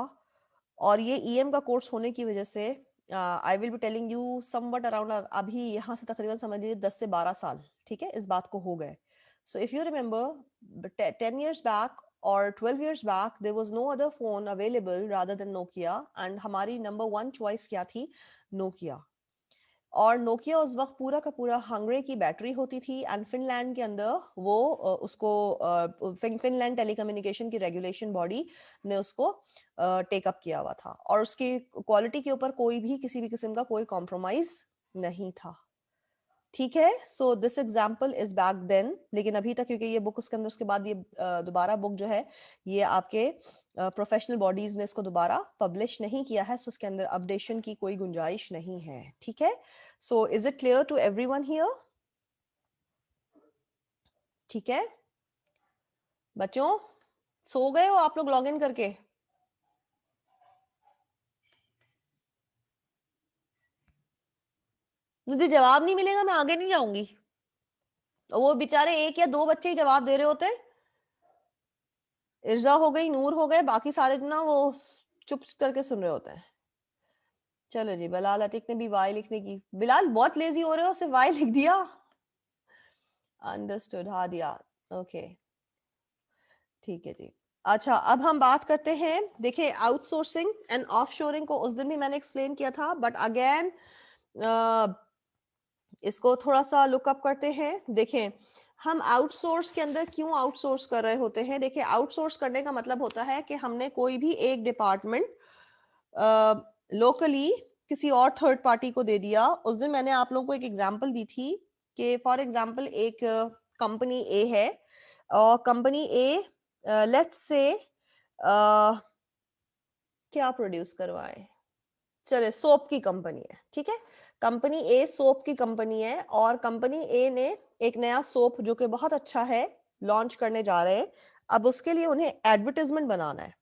और ये ईएम का कोर्स होने की वजह से आई will be telling you somewhat around, अभी यहाँ से तकरीबन समझ लीजिए 10 से 12 साल, ठीक है, इस बात को हो गए। सो if you remember 10 years back or 12 years back there was no other phone available rather than Nokia, and हमारी नंबर 1 चॉइस क्या थी? नोकिया। और नोकिया उस वक्त पूरा का पूरा हंगरी की बैटरी होती थी, एंड फिनलैंड के अंदर वो उसको फिनलैंड टेलीकम्युनिकेशन की रेगुलेशन बॉडी ने उसको टेकअप किया हुआ था, और उसकी क्वालिटी के ऊपर कोई भी किसी भी किस्म का कोई कॉम्प्रोमाइज नहीं था। ठीक है, so this example is back then, लेकिन अभी तक क्योंकि ये बुक उसके अंदर, उसके बाद ये दोबारा बुक जो है ये आपके प्रोफेशनल बॉडीज ने इसको दोबारा पब्लिश नहीं किया है, सो इसके अंदर अपडेशन की कोई गुंजाइश नहीं है। ठीक है, so is it clear to everyone here? ठीक है बच्चों, सो गए हो आप लोग लॉग इन करके? मुझे जवाब नहीं मिलेगा, मैं आगे नहीं जाऊंगी। वो बेचारे 1 या 2 बच्चे ही जवाब दे रहे होते हैं, इर्जा हो गई, नूर हो गए, बाकी सारे ना वो चुप करके सुन रहे होते हैं। चलो जी, बिलाल अतीक ने भी वाई लिखने की, बिलाल बहुत लेजी हो रहे हो, सिर्फ वाई लिख दिया। अंडरस्टूड, हाँ दिया, ओके ठीक है जी। अच्छा, अब हम बात करते हैं, देखिए आउटसोर्सिंग एंड ऑफशोरिंग को उस दिन भी मैंने एक्सप्लेन किया था, बट अगेन इसको थोड़ा सा लुकअप करते हैं। देखें, हम आउटसोर्स के अंदर क्यों आउटसोर्स कर रहे होते हैं? देखिए, आउटसोर्स करने का मतलब होता है कि हमने कोई भी एक डिपार्टमेंट लोकली किसी और थर्ड पार्टी को दे दिया। उस दिन मैंने आप लोगों को एक एग्जांपल दी थी कि फॉर एग्जांपल एक कंपनी ए है, और कंपनी ए लेट्स से क्या प्रोड्यूस करवाए, चले सोप की कंपनी है, ठीक है, कंपनी ए सोप की कंपनी है, और कंपनी ए ने एक नया सोप जो कि बहुत अच्छा है लॉन्च करने जा रहे हैं। अब उसके लिए उन्हें एडवर्टाइजमेंट बनाना है,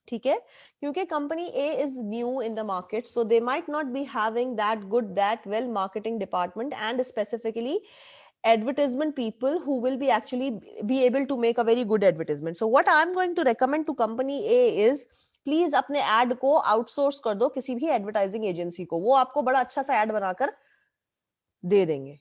ठीक है, क्योंकि company A is new in the market, so they might not be having that good that well marketing department and specifically advertisement people who will be actually be able to make a very good advertisement. So what I'm going to recommend to company A is please अपने add को outsource कर दो किसी भी advertising agency को, वो आपको बड़ा अच्छा सा एड बनाकर दे देंगे।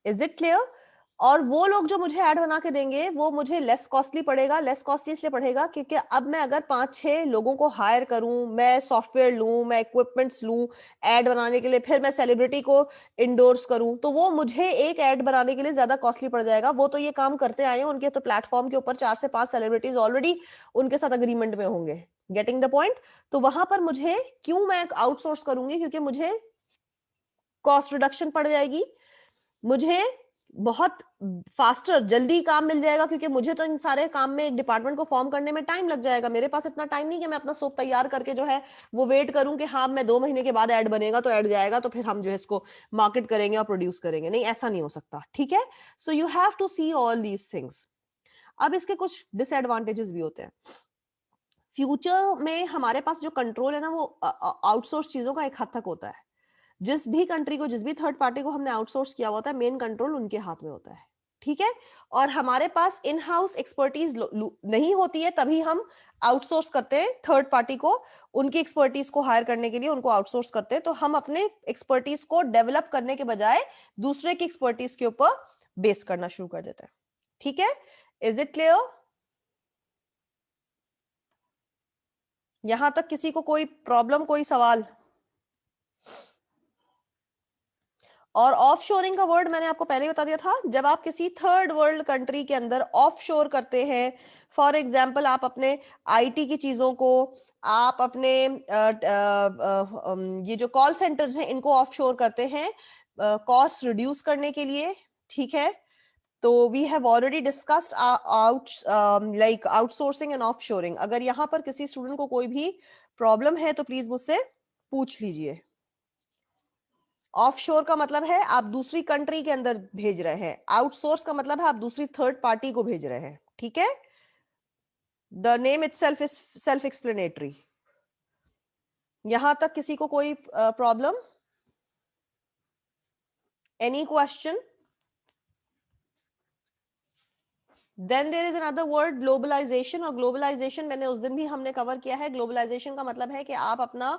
Is it clear? और वो लोग जो मुझे ऐड बना के देंगे वो मुझे लेस कॉस्टली पड़ेगा। लेस कॉस्टली इसलिए पड़ेगा क्योंकि अब मैं अगर 5-6 लोगों को हायर करूं, मैं सॉफ्टवेयर लूं, मैं इक्विपमेंट्स लूं ऐड बनाने के लिए, फिर मैं सेलिब्रिटी को इंडोर्स करूं, तो वो मुझे एक ऐड बनाने के लिए ज्यादा कॉस्टली पड़ जाएगा। वो तो ये काम करते आए हैं, उनके तो प्लेटफॉर्म के ऊपर 4 से 5 सेलिब्रिटीज ऑलरेडी उनके साथ अग्रीमेंट में होंगे। Getting the point? तो वहां पर मुझे क्यों मैं आउटसोर्स करूंगी? क्योंकि मुझे कॉस्ट रिडक्शन पड़ जाएगी, मुझे बहुत फास्टर जल्दी काम मिल जाएगा, क्योंकि मुझे तो इन सारे काम में एक डिपार्टमेंट को फॉर्म करने में टाइम लग जाएगा। मेरे पास इतना टाइम नहीं कि मैं अपना सोप तैयार करके जो है वो वेट करूं कि हाँ मैं 2 महीने के बाद ऐड बनेगा तो ऐड जाएगा तो फिर हम जो है इसको मार्केट करेंगे और प्रोड्यूस करेंगे। नहीं, ऐसा नहीं हो सकता। ठीक है, so you have to see all these things. अब इसके कुछ डिसएडवांटेजेस भी होते हैं। फ्यूचर में हमारे पास जो कंट्रोल है ना, वो आउटसोर्स चीजों का एक हद तक होता है। जिस भी कंट्री को, जिस भी थर्ड पार्टी को हमने आउटसोर्स किया होता है, मेन कंट्रोल उनके हाथ में होता है। ठीक है, और हमारे पास इन हाउस एक्सपर्टीज नहीं होती है, तभी हम आउटसोर्स करते हैं थर्ड पार्टी को, उनकी एक्सपर्टीज को हायर करने के लिए उनको आउटसोर्स करते हैं। तो हम अपने एक्सपर्टीज को डेवलप करने के बजाय दूसरे की एक्सपर्टीज के ऊपर बेस करना शुरू कर देते हैं। ठीक है, इज इट क्लियर? यहां तक किसी को कोई प्रॉब्लम, कोई सवाल? और ऑफ शोरिंग का वर्ड मैंने आपको पहले ही बता दिया था। जब आप किसी थर्ड वर्ल्ड कंट्री के अंदर ऑफ शोर करते हैं, फॉर एग्जाम्पल आप अपने आईटी की चीजों को, आप अपने ये जो कॉल सेंटर्स हैं इनको ऑफ शोर करते हैं कॉस्ट रिड्यूस करने के लिए। ठीक है, तो we have already discussed like outsourcing and offshoring. अगर यहाँ पर किसी स्टूडेंट को कोई भी प्रॉब्लम है तो प्लीज मुझसे पूछ लीजिए। ऑफशोर का मतलब है आप दूसरी कंट्री के अंदर भेज रहे हैं, आउटसोर्स का मतलब है आप दूसरी थर्ड पार्टी को भेज रहे हैं। ठीक है, the name itself is self explanatory. यहां तक किसी को कोई problem? Any question? Then there is another word, globalization. और ग्लोबलाइजेशन मैंने उस दिन भी हमने कवर किया है। ग्लोबलाइजेशन का मतलब है कि आप अपना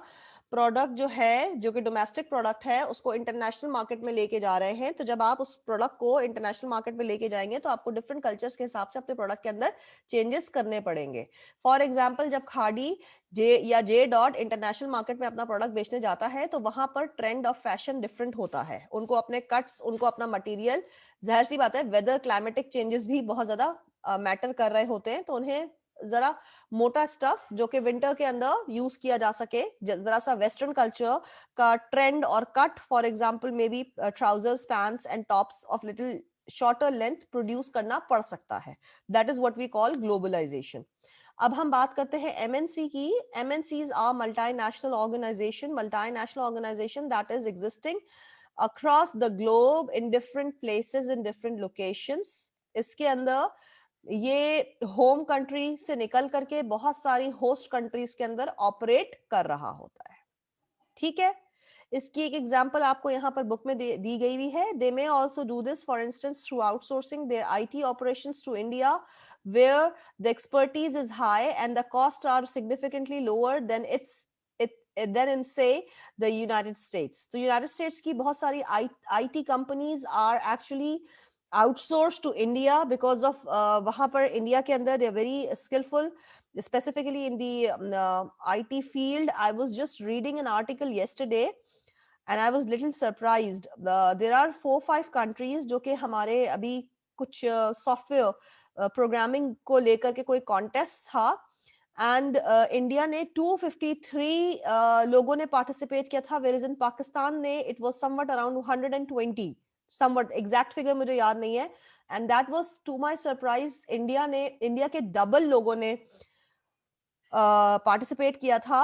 प्रोडक्ट जो है, जो कि डोमेस्टिक प्रोडक्ट है, उसको इंटरनेशनल मार्केट में लेके जा रहे हैं। तो जब आप उस प्रोडक्ट को इंटरनेशनल मार्केट में लेके जाएंगे तो आपको डिफरेंट कल्चर्स के हिसाब से अपने प्रोडक्ट के अंदर चेंजेस करने पड़ेंगे। फॉर एग्जाम्पल, जब खाड़ी जे डॉट इंटरनेशनल मार्केट में अपना प्रोडक्ट बेचने जाता है तो वहां पर ट्रेंड ऑफ फैशन डिफरेंट होता है। उनको अपने कट्स, उनको अपना मटेरियल, जाहिर सी बात है वेदर क्लाइमेटिक चेंजेस भी बहुत ज्यादा मैटर कर रहे होते हैं, तो उन्हें जरा मोटा स्टफ जो कि विंटर के अंदर यूज किया जा सके, जरा सा वेस्टर्न कल्चर का ट्रेंड और cut, for example maybe trousers, pants and tops of little shorter length produce करना पड़ सकता है। That is what we call globalization. अब हम बात करते हैं एमएनसी की। MNCs are multinational organization, multinational organization that is existing across the globe in different places in different locations। इसके अंदर ये होम कंट्री से निकल करके बहुत सारी होस्ट कंट्रीज के अंदर ऑपरेट कर रहा होता है। ठीक है, इसकी एक एग्जांपल आपको यहाँ पर बुक में दी गई हुई है। They may also do this for instance through outsourcing their IT operations to India where the expertise is high and the cost are significantly lower than then in say the United States। तो United States की बहुत सारी IT companies are actually outsourced to India because of वहां पर India के अंदर they are very skillful, specifically in the IT field। I was just reading an article yesterday and I was little surprised। there are 4-5 countries जो कि हमारे अभी कुछ software programming को लेकर के कोई कॉन्टेस्ट था एंड इंडिया ने 253 लोगों ने पार्टिसिपेट किया था, वेयर इज इन पाकिस्तान ने it was somewhat around 120, somewhat exact figure मुझे याद नहीं है। And that was to my surprise, India के डबल लोगों ने पार्टिसिपेट किया था।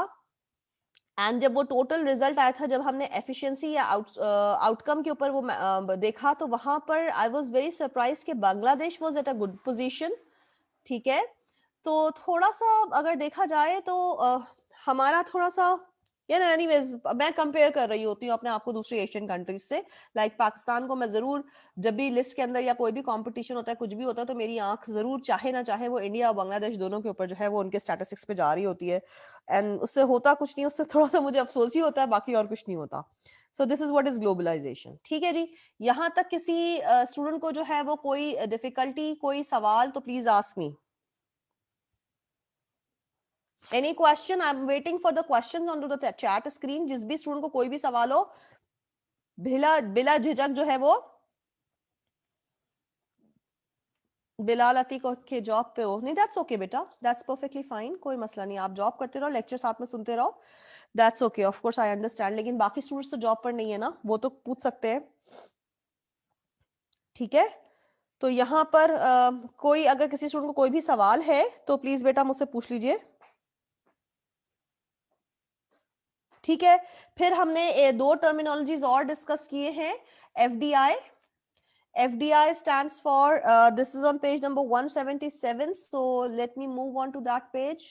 एंड जब वो टोटल रिजल्ट आया था, जब हमने एफिशिएंसी या आउटकम के ऊपर वो देखा, तो वहां पर आई वाज वेरी सरप्राइज कि Bangladesh was at a good position. ठीक है, तो थोड़ा सा अगर देखा जाए तो हमारा थोड़ा सा या ना, एनीवेज मैं कंपेयर कर रही होती हूँ अपने आप को दूसरी एशियन कंट्रीज से। लाइक पाकिस्तान को मैं जरूर, जब भी लिस्ट के अंदर या कोई भी कंपटीशन होता है, कुछ भी होता है, तो मेरी आंख जरूर, चाहे ना चाहे, वो इंडिया और बांग्लादेश दोनों के ऊपर जो है वो उनके स्टैटिस्टिक्स पे जा रही होती है। एंड उससे होता कुछ नहीं, उससे थोड़ा सा मुझे अफसोस ही होता है, बाकी और कुछ नहीं होता। So this is what is globalization. ठीक है जी, यहाँ तक किसी स्टूडेंट को जो है वो कोई डिफिकल्टी, कोई सवाल, तो please ask me any question. I am waiting for the questions on to the chat screen. जिस भी स्टूडेंट को कोई भी सवाल हो, बिला बिला झिझक जो है वो, बिलाल अतीक के जॉब पे हो, नहीं दैट्स ओके बेटा, दैट्स परफेक्टली फाइन, कोई मसला नहीं, आप जॉब करते रहो, लेक्चर साथ में सुनते रहो, that's okay, of course I understand. लेकिन बाकी स्टूडेंट्स तो जॉब पर नहीं है ना, वो तो पूछ सकते हैं। ठीक है, तो यहाँ पर कोई अगर किसी स्टूडेंट को कोई भी सवाल है तो प्लीज बेटा मुझसे पूछ लीजिए। ठीक है, फिर हमने दो टर्मिनोलॉजीज और डिस्कस किए हैं। FDI, FDI stands for, this is on page number 177. So let me move on to that page.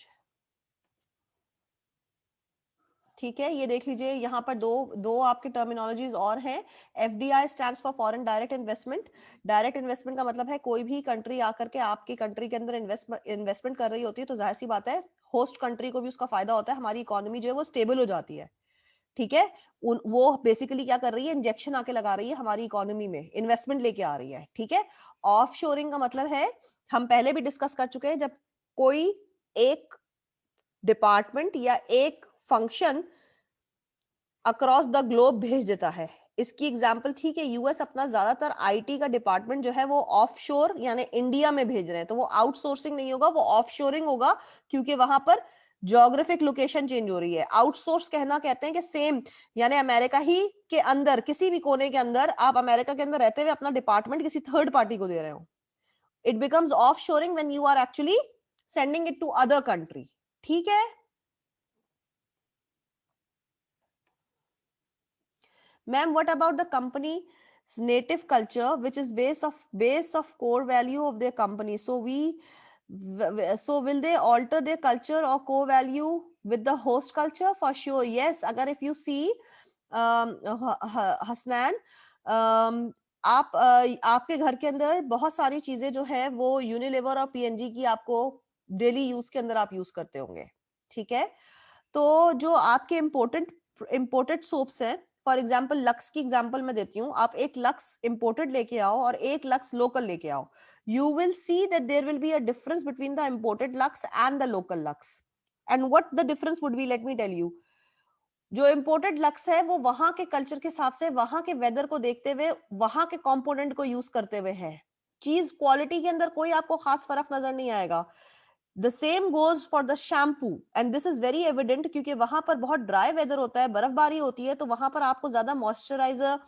ठीक है, ये देख लीजिए, यहाँ पर दो आपके टर्मिनोलॉजीज और हैं। FDI stands for foreign direct investment. Direct investment का मतलब है कोई भी कंट्री आकर के आपकी कंट्री के अंदर इन्वेस्टमेंट कर रही होती है, तो जाहिर सी बात है होस्ट कंट्री को भी उसका फायदा होता है, हमारी इकोनॉमी जो है वो स्टेबल हो जाती है। ठीक है, वो बेसिकली क्या कर रही है, इंजेक्शन आके लगा रही है हमारी इकोनॉमी में, इन्वेस्टमेंट लेके आ रही है। ठीक है, ऑफ शोरिंग का मतलब है, हम पहले भी डिस्कस कर चुके हैं, जब कोई एक डिपार्टमेंट या एक फंक्शन अक्रॉस द ग्लोब भेज देता है। इसकी एग्जांपल थी कि यूएस अपना ज्यादातर आईटी का डिपार्टमेंट जो है वो ऑफशोर यानी इंडिया में भेज रहे हैं, तो वो आउटसोर्सिंग नहीं होगा, वो ऑफशोरिंग होगा, क्योंकि वहां पर ज्योग्राफिक लोकेशन चेंज हो रही है। आउटसोर्स कहना कहते हैं कि सेम, यानी अमेरिका ही के अंदर, किसी भी कोने के अंदर, आप अमेरिका के अंदर रहते हुए अपना डिपार्टमेंट किसी थर्ड पार्टी को दे रहे हो। It becomes offshoring when you are actually sending it to other country. ठीक है ma'am, what about the company's native culture, which is base of core value of their company? So will they alter their culture or core value with the host culture? For sure, yes. अगर if you see Hasnain, आपके घर के अंदर बहुत सारी चीजें जो है वो यूनिलीवर और पीएनजी की आपको डेली यूज के अंदर आप यूज करते होंगे। ठीक है, तो जो आपके इम्पोर्टेड सोप्स हैं, फॉर एग्जाम्पल लक्स की एग्जाम्पल मैं देती हूँ, आप एक लक्स इम्पोर्टेड लेके आओ और एक लक्स लोकल लेके आओ, you will see that there will be a difference between the imported Lux and the local Lux. And what the difference would be, let me tell you. जो imported Lux है वो वहां के culture के हिसाब से, वहां के वेदर को देखते हुए, वहां के कंपोनेंट को यूज करते हुए है। चीज क्वालिटी के अंदर कोई आपको खास फर्क नजर नहीं आएगा। The same goes for the shampoo, and this is very evident, क्योंकि वहां पर बहुत ड्राई वेदर होता है, बर्फबारी होती है, तो वहां पर आपको ज्यादा मॉइस्चराइजर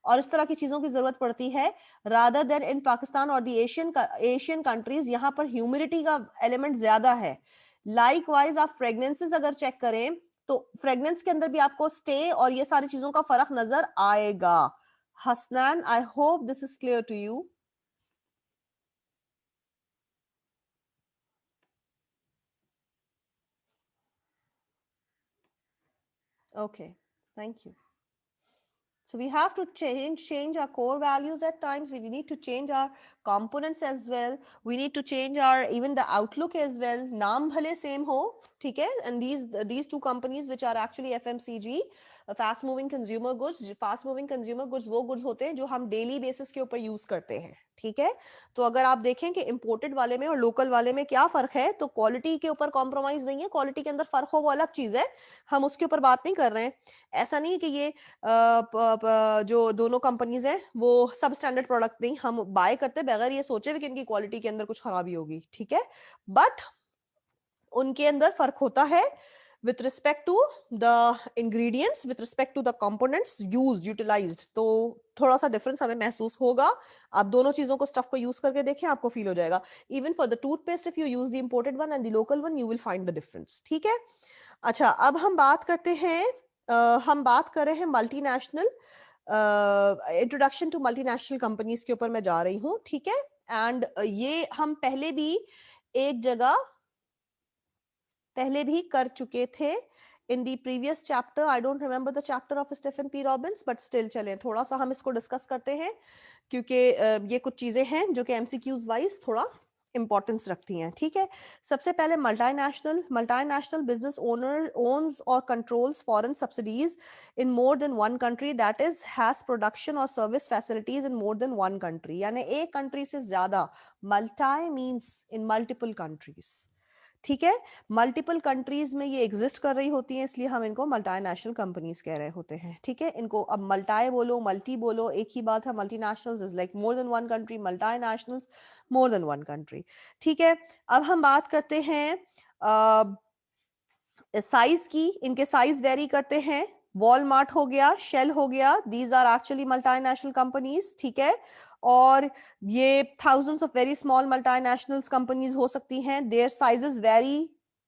और इस तरह की चीजों की जरूरत पड़ती है, रादर देन इन पाकिस्तान और दी एशियन कंट्रीज। यहाँ पर ह्यूमिडिटी का एलिमेंट ज्यादा है। लाइक वाइज आप फ्रेग्रेंसेस अगर चेक करें, तो फ्रेग्रेंस के अंदर भी आपको स्टे और ये सारी चीजों का फर्क नजर आएगा। Hasnain, I hope this is clear to you. Okay, thank you. So we have to change our core values at times. We need to change our components as well. We need to change our even the outlook as well. नाम भले same हो, ठीक है? And these two companies which are actually FMCG, fast moving consumer goods. Fast moving consumer goods वो goods होते हैं जो हम daily basis के ऊपर use करते हैं, ठीक है? तो अगर आप देखें कि imported वाले में और local वाले में क्या फर्क है, तो quality के ऊपर compromise नहीं है। quality के अंदर फर्क हो वो अलग चीज है, हम उसके ऊपर बात नहीं कर रहे हैं। ऐसा नहीं कि ये जो दोनों कंपनीज हैं वो सब स्टैंडर्ड प्रोडक्ट नहीं हम बाय करते बगैर ये सोचे हुए कि इनकी क्वालिटी के अंदर कुछ खराबी होगी, ठीक है, बट उनके अंदर फर्क होता है with respect to the ingredients, with respect to the components used, utilized, तो थोड़ा सा डिफरेंस हमें महसूस होगा। आप दोनों चीजों को स्टफ को यूज करके देखें, आपको फील हो जाएगा। Even for the toothpaste, if you use the imported one and the local one, you will find the difference, ठीक है। अच्छा, अब हम बात करते हैं, हम बात कर रहे हैं multinational, introduction to multinational companies के ऊपर मैं जा रही हूँ, ठीक है। एंड ये हम पहले भी एक जगह कर चुके थे। in the previous chapter. I don't remember the chapter of Stephen P. Robbins, but still चलें थोड़ा सा हम इसको डिस्कस करते हैं, क्योंकि ये कुछ चीजें हैं जो कि MCQs वाइज थोड़ा इंपॉर्टेंस रखती हैं। ठीक है, सबसे पहले मल्टीनेशनल बिजनेस ओनर ओन्स और controls foreign subsidies in more than one country, that is has production और service facilities in more than one country, यानी एक कंट्री से ज्यादा। Multi means in multiple countries. ठीक है, मल्टीपल कंट्रीज में ये एग्जिस्ट कर रही होती हैं, इसलिए हम इनको मल्टीनेशनल कंपनीज कह रहे होते हैं। ठीक है, इनको अब मल्टी बोलो मल्टी बोलो एक ही बात है। Multinationals is like more than one country, multinationals more than one country. ठीक है, अब हम बात करते हैं साइज की। इनके साइज वेरी करते हैं। वॉलमार्ट हो गया, शेल हो गया, these are actually multinational companies. ठीक है, और ये thousands of very small multinationals companies हो सकती हैं। Their sizes vary.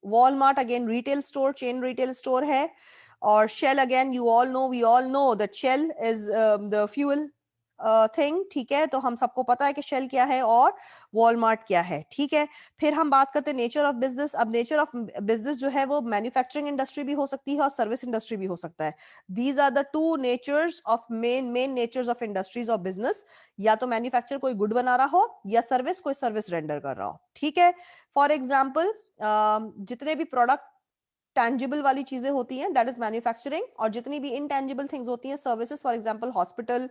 Walmart again retail store, chain retail store है, और Shell again we all know that Shell is the fuel thing. ठीक है, तो हम सबको पता है कि शेल क्या है और वॉलमार्ट क्या है। ठीक है, फिर हम बात करते हैं नेचर ऑफ बिजनेस। अब नेचर ऑफ बिजनेस जो है वो मैन्युफैक्चरिंग इंडस्ट्री भी हो सकती है और सर्विस इंडस्ट्री भी हो सकता है। These are the two natures of main natures of industries of business. या तो मैन्युफैक्चर कोई गुड बना रहा हो, या सर्विस कोई सर्विस रेंडर कर रहा हो। ठीक है, फॉर एग्जाम्पल जितने भी प्रोडक्ट टैंजिबल वाली चीजें होती हैं दैट इज मैन्युफैक्चरिंग, और जितनी भी इनटैंजिबल थिंग्स होती हैं services, for example hospital,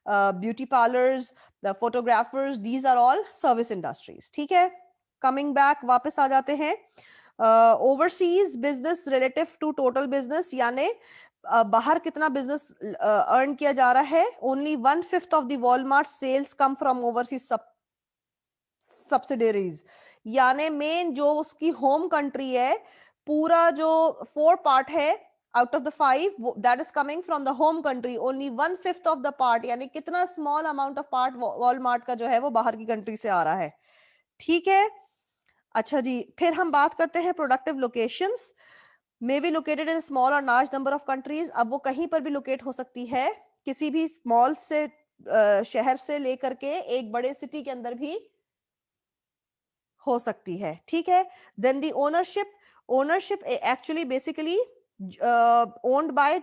beauty parlours, photographers, these are all service industries. ठीक है, कमिंग बैक वापस आ जाते हैं। Overseas business relative to total business, यानी बाहर कितना बिजनेस अर्न किया जा रहा है। Only 1/5 of the Walmart sales come from overseas subsidiaries, यानी मेन जो उसकी होम कंट्री है, पूरा जो 4 पार्ट है out of the 5 that is coming from the home country. Only 1/5 of the part, यानी कितना small amount of part Walmart का जो है वो बाहर की कंट्री से आ रहा है। ठीक है, अच्छा जी, फिर हम बात करते हैं productive locations. May be located in small और लार्ज नंबर ऑफ कंट्रीज। अब वो कहीं पर भी लोकेट हो सकती है, किसी भी स्मॉल से शहर से लेकर के एक बड़े सिटी के अंदर भी हो सकती है। ठीक है, then the ownership actually basically owned by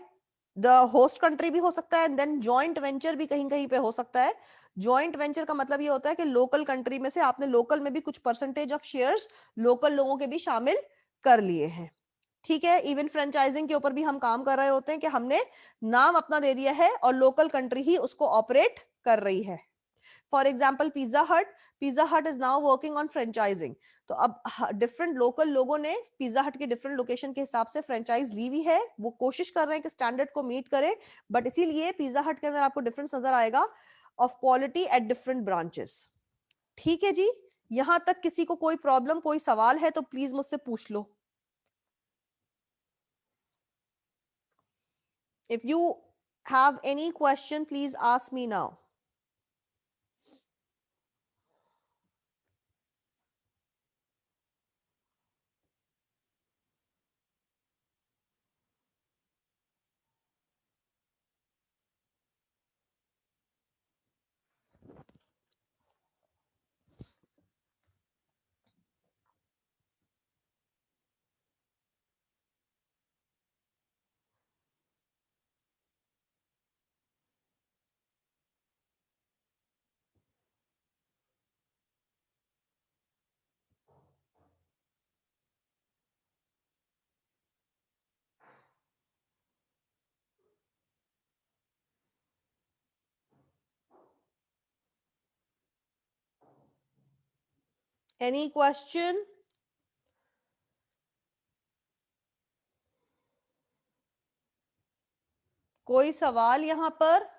the host country भी हो सकता है, एंड देन जॉइंट वेंचर भी कहीं कहीं पे हो सकता है। जॉइंट वेंचर का मतलब ये होता है कि लोकल कंट्री में से आपने लोकल में भी कुछ परसेंटेज ऑफ शेयर्स लोकल लोगों के भी शामिल कर लिए हैं। ठीक है, इवन फ्रेंचाइजिंग के ऊपर भी हम काम कर रहे होते हैं कि हमने नाम अपना दे दिया है और लोकल कंट्री ही उसको ऑपरेट कर रही है। फॉर एग्जाम्पल पिज्जा हट is now working on franchising. तो अब डिफरेंट लोकल लोगों ने पिज्जा हट के डिफरेंट लोकेशन के हिसाब से फ्रेंचाइज ली हुई है, वो कोशिश कर रहे हैं कि स्टैंडर्ड को मीट करे, बट इसीलिए पिज्जा हट के अंदर आपको डिफरेंस नजर आएगा of quality at different branches. ठीक है जी, यहां तक किसी को कोई प्रॉब्लम कोई सवाल है तो प्लीज मुझसे पूछ लो। If you have any question please ask me now. Any question? कोई सवाल यहां पर?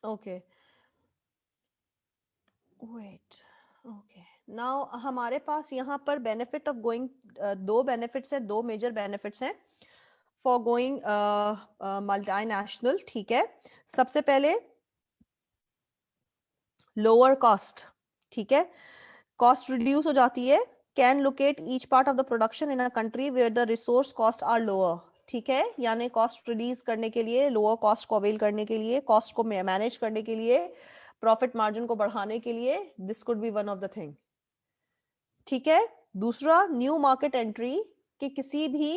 ओके, वेट, ओके, नाउ हमारे पास यहाँ पर बेनिफिट ऑफ गोइंग, दो बेनिफिट्स है, दो मेजर बेनिफिट्स हैं फॉर गोइंग मल्टीनेशनल। ठीक है, सबसे पहले लोअर कॉस्ट। ठीक है, कॉस्ट रिड्यूस हो जाती है, can locate each part of the production in a country where the resource cost are lower. ठीक है, यानी कॉस्ट रिड्यूस करने के लिए, लोअर कॉस्ट को अवेल करने के लिए, कॉस्ट को मैनेज करने के लिए, प्रॉफिट मार्जिन को बढ़ाने के लिए, this could be one of the thing. ठीक है, दूसरा न्यू मार्केट एंट्री, कि किसी भी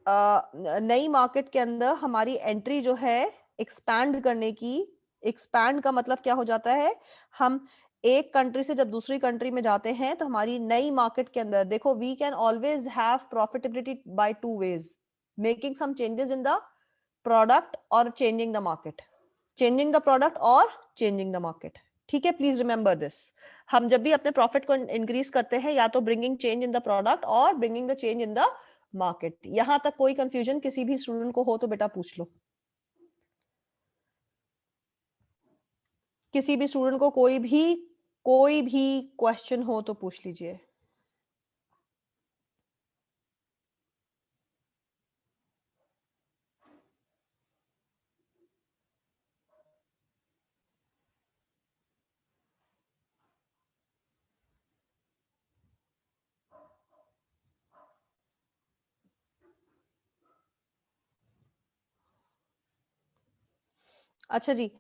नई मार्केट के अंदर हमारी एंट्री जो है एक्सपैंड करने की। एक्सपैंड का मतलब क्या हो जाता है, हम एक कंट्री से जब दूसरी कंट्री में जाते हैं तो हमारी नई मार्केट के अंदर, देखो we can always have profitability by two ways, making some changes in the product और changing the market, changing the product और चेंजिंग द मार्केट। ठीक है, प्लीज रिमेंबर दिस। हम जब भी अपने प्रॉफिट को इंक्रीज करते हैं, या तो bringing change in the product और bringing the change in the market. यहां तक कोई कंफ्यूजन किसी भी स्टूडेंट को हो तो बेटा पूछ लो, किसी भी स्टूडेंट को कोई भी क्वेश्चन हो तो पूछ लीजिए। अच्छा जी,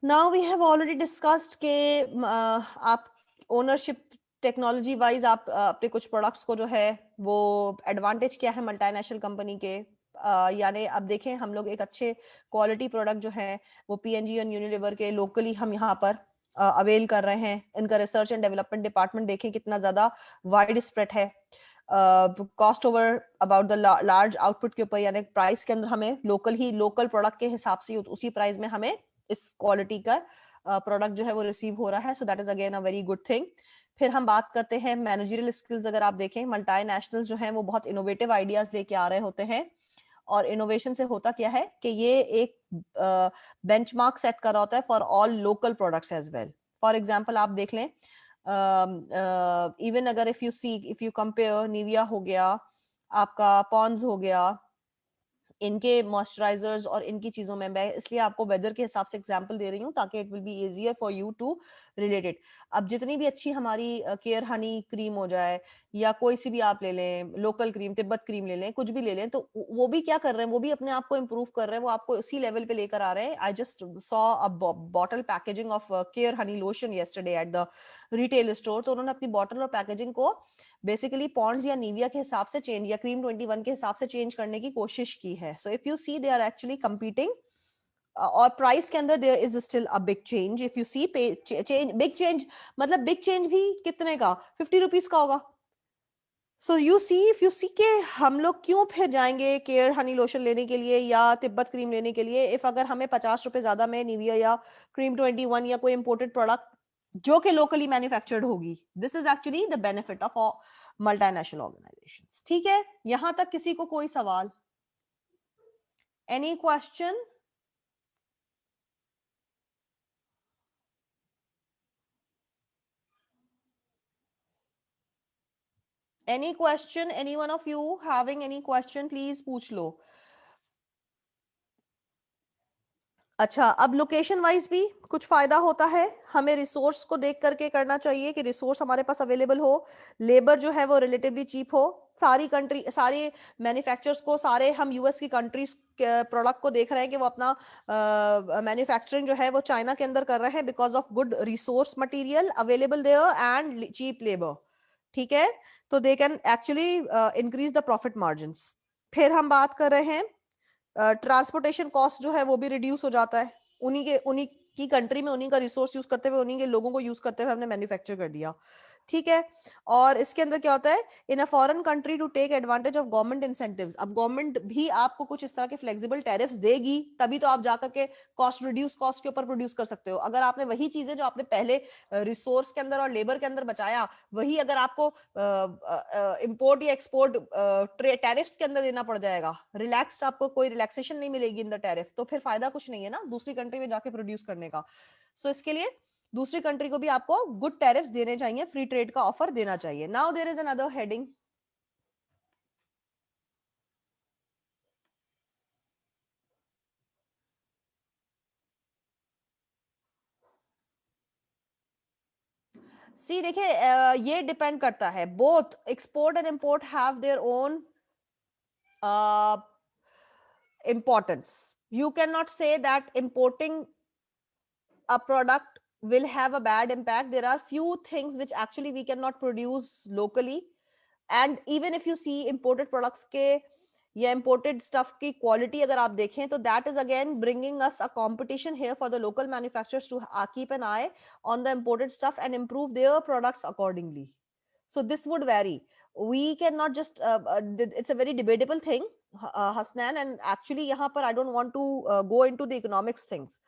now we have already discussed के आप ओनरशिप टेक्नोलॉजी वाइज आप अपने कुछ प्रोडक्ट्स को जो है वो एडवांटेज क्या है मल्टीनेशनल कंपनी के, यानी अब देखें हम लोग एक अच्छे क्वालिटी प्रोडक्ट जो है वो पीएनजी और यूनिलीवर के लोकली हम यहाँ पर अवेल कर रहे हैं। इनका रिसर्च एंड डेवलपमेंट डिपार्टमेंट देखें कितना ज्यादा वाइड स्प्रेड है, cost over about the large output के ऊपर, यानी प्राइस के अंदर हमें लोकल प्रोडक्ट के हिसाब से उसी प्राइस में हमें इस क्वालिटी का प्रोडक्ट जो है वो रिसीव हो रहा है। सो that is again a very good thing. फिर हम बात करते हैं मैनेजरियल स्किल्स। अगर आप देखें मल्टीनेशनल जो है वो बहुत इनोवेटिव आइडियाज लेके आ रहे होते हैं, और इनोवेशन से होता क्या है कि ये एक बेंचमार्क सेट कर रहा होता है for all local products as well. For example आप देख लें, इवन अगर इफ यू कंपेयर निविया हो गया, आपका पॉन्ड्स हो गया, इनके मॉइस्चराइजर्स और इनकी चीजों में, मैं इसलिए आपको वेदर के हिसाब से एग्जांपल दे रही हूँ ताकि it will be easier for you to relate it. अब जितनी भी अच्छी हमारी केयर हनी क्रीम हो जाए, या कोई सी भी आप ले लें लोकल क्रीम, तिब्बत क्रीम ले लें, कुछ भी ले लें, तो वो भी क्या कर रहे हैं, वो भी अपने आप को इम्प्रूव कर रहे हैं, वो आपको उसी लेवल पे लेकर आ रहे हैं। I just saw a bottle packaging of care Honey lotion yesterday at the retail store. तो उन्होंने अपनी बॉटल और पैकेजिंग को बेसिकली पॉन्ड्स या निविया के हिसाब से चेंज, या क्रीम 21 के हिसाब से चेंज करने की कोशिश की है। So if you see they are actually competing, और प्राइस के अंदर there is still a big change. If you see change, big change मतलब बिग चेंज भी कितने का, 50 रुपीज का होगा। So you see, if you see के हम लोग क्यों फिर जाएंगे केयर हनी लोशन लेने के लिए या तिब्बत क्रीम लेने के लिए, इफ अगर हमें 50 रुपए ज्यादा में निविया या क्रीम 21 या कोई इंपोर्टेड प्रोडक्ट जो कि लोकली मैन्युफैक्चर्ड होगी। This is actually the benefit of multinational organisations. ठीक है, यहां तक किसी को कोई सवाल, any question? Any question, any one of you having any question, please पूछ लो। अच्छा, अब लोकेशन वाइज भी कुछ फायदा होता है, हमें रिसोर्स को देख करके करना चाहिए कि रिसोर्स हमारे पास अवेलेबल हो, लेबर जो है वो रिलेटिवली चीप हो। सारी कंट्री, सारे मैन्युफैक्चरर्स को, सारे हम यूएस की कंट्रीज प्रोडक्ट को देख रहे हैं कि वो अपना मैन्युफैक्चरिंग जो है वो चाइना के अंदर कर रहे हैं because of good resource material available there and cheap labour. ठीक है, तो they can actually increase the profit margin. फिर हम बात कर रहे हैं ट्रांसपोर्टेशन कॉस्ट जो है वो भी रिड्यूस हो जाता है, उन्हीं की कंट्री में उन्हीं का रिसोर्स यूज करते हुए, उन्हीं के लोगों को यूज करते हुए हमने मैन्युफैक्चर कर दिया। ठीक है, और इसके अंदर क्या होता है, in a foreign country to take advantage of government incentives. अब गवर्नमेंट भी आपको कुछ इस तरह के फ्लेक्सिबल टैरिफ्स देगी, तभी तो आप जाकर के कॉस्ट रिड्यूस कॉस्ट के ऊपर प्रोड्यूस कर सकते हो। अगर आपने वही चीजें जो आपने पहले रिसोर्स के अंदर और लेबर के अंदर बचाया, वही अगर आपको इंपोर्ट या एक्सपोर्ट टैरिफ्स के अंदर देना पड़ जाएगा, रिलैक्स्ड, आपको कोई रिलैक्सेशन नहीं मिलेगी इन द टैरिफ, तो फिर फायदा कुछ नहीं है ना दूसरी कंट्री में जाके प्रोड्यूस करने का। सो इसके लिए दूसरी कंट्री को भी आपको गुड टैरिफ्स देने चाहिए, फ्री ट्रेड का ऑफर देना चाहिए। Now there is another heading, see देखिए, ये डिपेंड करता है, both export and import have their own importance. You cannot say that importing a product will have a bad impact. There are few things which actually we cannot produce locally, and even if you see imported products के या imported stuff की quality अगर आप देखें तो that is again bringing us a competition here for the local manufacturers to keep an eye on the imported stuff and improve their products accordingly. So this would vary. We cannot just it's a very debatable thing, Hasnan, and actually यहाँ पर I don't want to go into the economics things.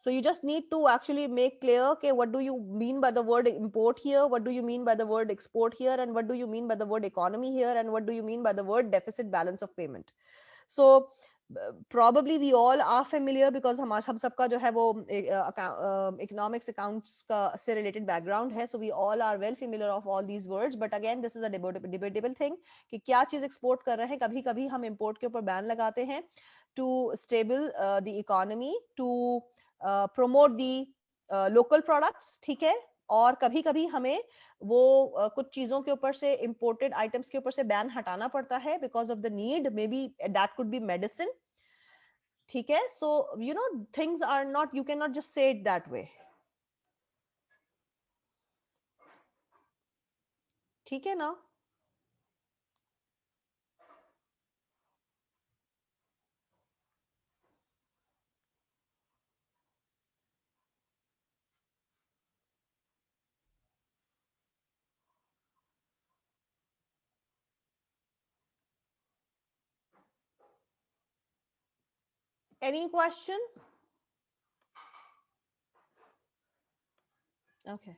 So you just need to actually make clear, okay, what do you mean by the word import here, what do you mean by the word export here, and what do you mean by the word economy here, and what do you mean by the word deficit balance of payment. So probably we all are familiar because हम सबका जो है वो economics accounts का से related background है, so we all are well familiar of all these words. But again, this is a debatable thing कि क्या चीज export कर रहे हैं. कभी कभी हम import के ऊपर ban लगाते हैं to stable the economy, to promote the local products, ठीक है. और कभी कभी हमें वो कुछ चीजों के ऊपर से इंपोर्टेड आइटम्स के ऊपर से बैन हटाना पड़ता है because of the need, maybe that could be medicine, ठीक है. So you know things are not, you can not just say it that way, ठीक है ना. Any question? ओके,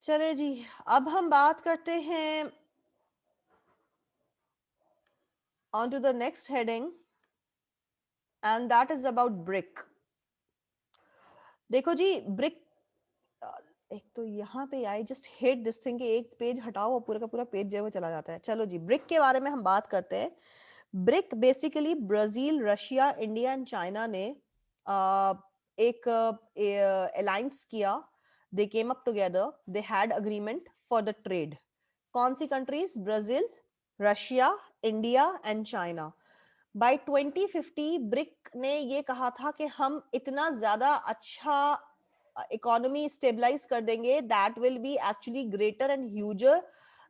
चले जी. अब हम बात करते हैं on to the next heading, and that is about brick. देखो जी, ब्रिक एक तो यहाँ पे I just hate this thing कि एक पेज हटाओ और पूरा का पूरा पेज जो है वो चला जाता है. चलो जी, ब्रिक के बारे में हम बात करते हैं. BRIC basically Brazil, Russia, India and China ने एक अलायंस किया. They came up together, they had agreement for the trade. कौन सी countries? Brazil, Russia, India and China. By 2050 BRIC ने ये कहा था कि हम इतना ज्यादा अच्छा इकोनॉमी स्टेबलाइज कर देंगे, that will be actually greater and huger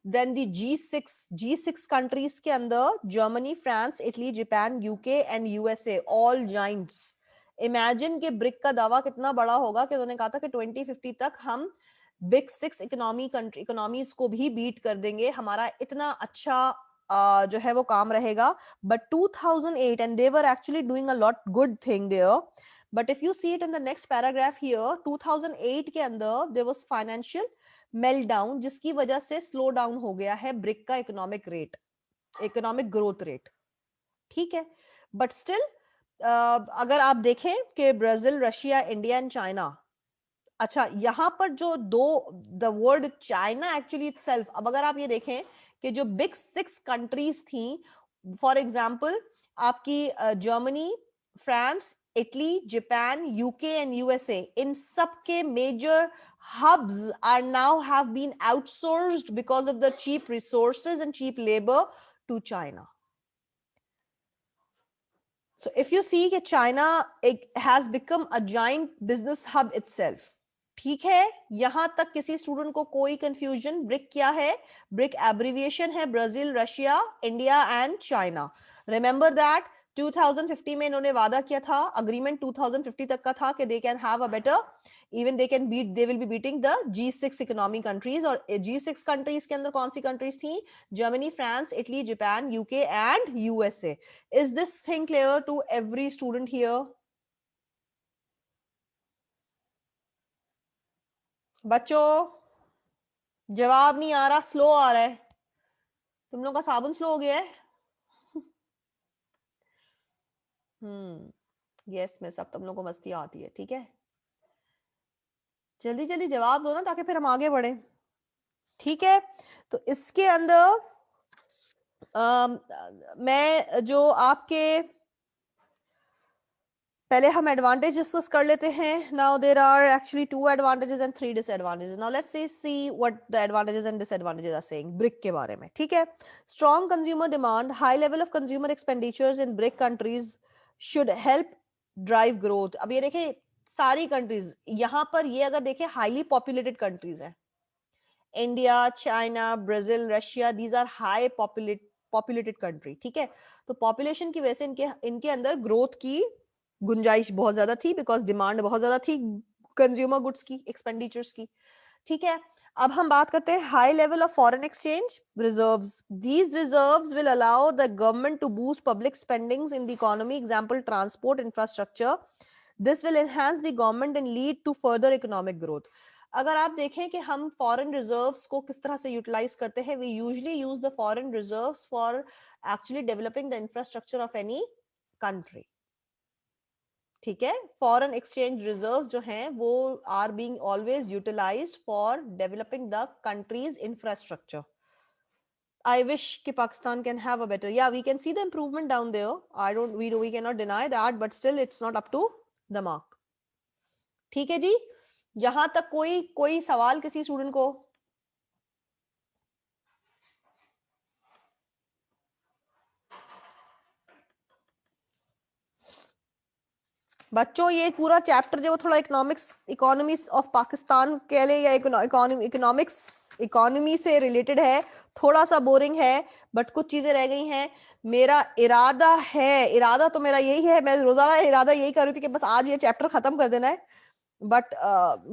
than the G6 countries के अंदर Germany, France, Italy, Japan, UK and USA, all giants. Imagine के ब्रिक का दावा कितना बड़ा होगा कि उन्होंने कहा था कि 2050 तक हम बिग 6 इकोनॉमीज को भी बीट कर देंगे. हमारा इतना अच्छा जो है वो काम रहेगा. But 2008, and they were actually doing a lot good thing there. But if you see it in the next paragraph here, 2008 के अंदर there was financial meltdown, जिसकी वजह से स्लो डाउन हो गया है ब्रिक का इकोनॉमिक ग्रोथ रेट, ठीक है. बट स्टिल अगर आप देखें कि Brazil, Russia, India and China, अच्छा यहां पर जो दो, the word China actually itself, अब अगर आप ये देखें कि जो बिग 6 कंट्रीज थी, फॉर एग्जांपल आपकी Germany, France, Italy, Japan, UK and USA, इन सब के major hubs are now have been outsourced because of the cheap resources and cheap labor to China. So if you see कि China has become a giant business hub itself. ठीक है, यहां तक किसी student को कोई कंफ्यूजन? ब्रिक क्या है? ब्रिक एब्रिविएशन है Brazil, Russia, India and China. Remember that 2050 में इन्होंने वादा किया था, अग्रीमेंट 2050 तक का था कि they can have a better, even they can beat, they will be beating the G6 economy countries. और G6 कंट्रीज के अंदर कौन सी कंट्रीज थी? Germany, France, Italy, Japan, UK and USA. Is this thing clear to every student here? बच्चों जवाब नहीं आ रहा, स्लो आ रहा है. तुम लोग का साबुन स्लो हो गया है? यस मिस, अब तुम लोग को मस्ती आती है, ठीक है. जल्दी जल्दी जवाब दो ना ताकि फिर हम आगे बढ़े, ठीक है. तो इसके अंदर मैं जो आपके पहले हम एडवांटेज डिस्कस कर लेते हैं. Now there are actually 2 advantages and 3 disadvantages. Now let's see what the advantages and disadvantages are saying. BRIC के बारे में, ठीक है. Strong consumer demand, high level of consumer expenditures in BRIC countries should help drive growth. अब ये देखिए सारी countries यहां पर, ये अगर देखें हाईली पॉपुलेटेड कंट्रीज हैं. India, China, Brazil, Russia, these are high populated country, ठीक है. तो पॉपुलेशन की वजह से इनके इनके अंदर ग्रोथ की गुंजाइश बहुत ज्यादा थी, बिकॉज डिमांड बहुत ज्यादा थी कंज्यूमर गुड्स की, एक्सपेंडिचर्स की, ठीक है. अब हम बात करते हैं high level of foreign exchange reserves. These reserves will allow the government to boost public spendings in the economy, example transport infrastructure. This will enhance the government and lead to further economic growth. अगर आप देखें कि हम foreign reserves को किस तरह से utilize करते हैं, we usually use the foreign reserves for actually developing the infrastructure of any country, ठीक है. फॉरेन एक्सचेंज रिजर्व्स जो हैं वो are being always utilized for developing the countries infrastructure. I wish कि Pakistan can have a better, yeah, we can see the improvement down there. We cannot deny that, but still it's not up to the mark. ठीक है जी. यहां तक कोई सवाल किसी student को? बच्चों ये पूरा चैप्टर जो थोड़ा इकोनॉमिक्स ऑफ पाकिस्तान के लिए या इकोनॉमी से रिलेटेड है, थोड़ा सा बोरिंग है, बट कुछ चीजें रह गई हैं. मेरा इरादा तो मेरा यही है, मैं रोजाना इरादा यही कर रही थी कि बस आज ये चैप्टर खत्म कर देना है. बट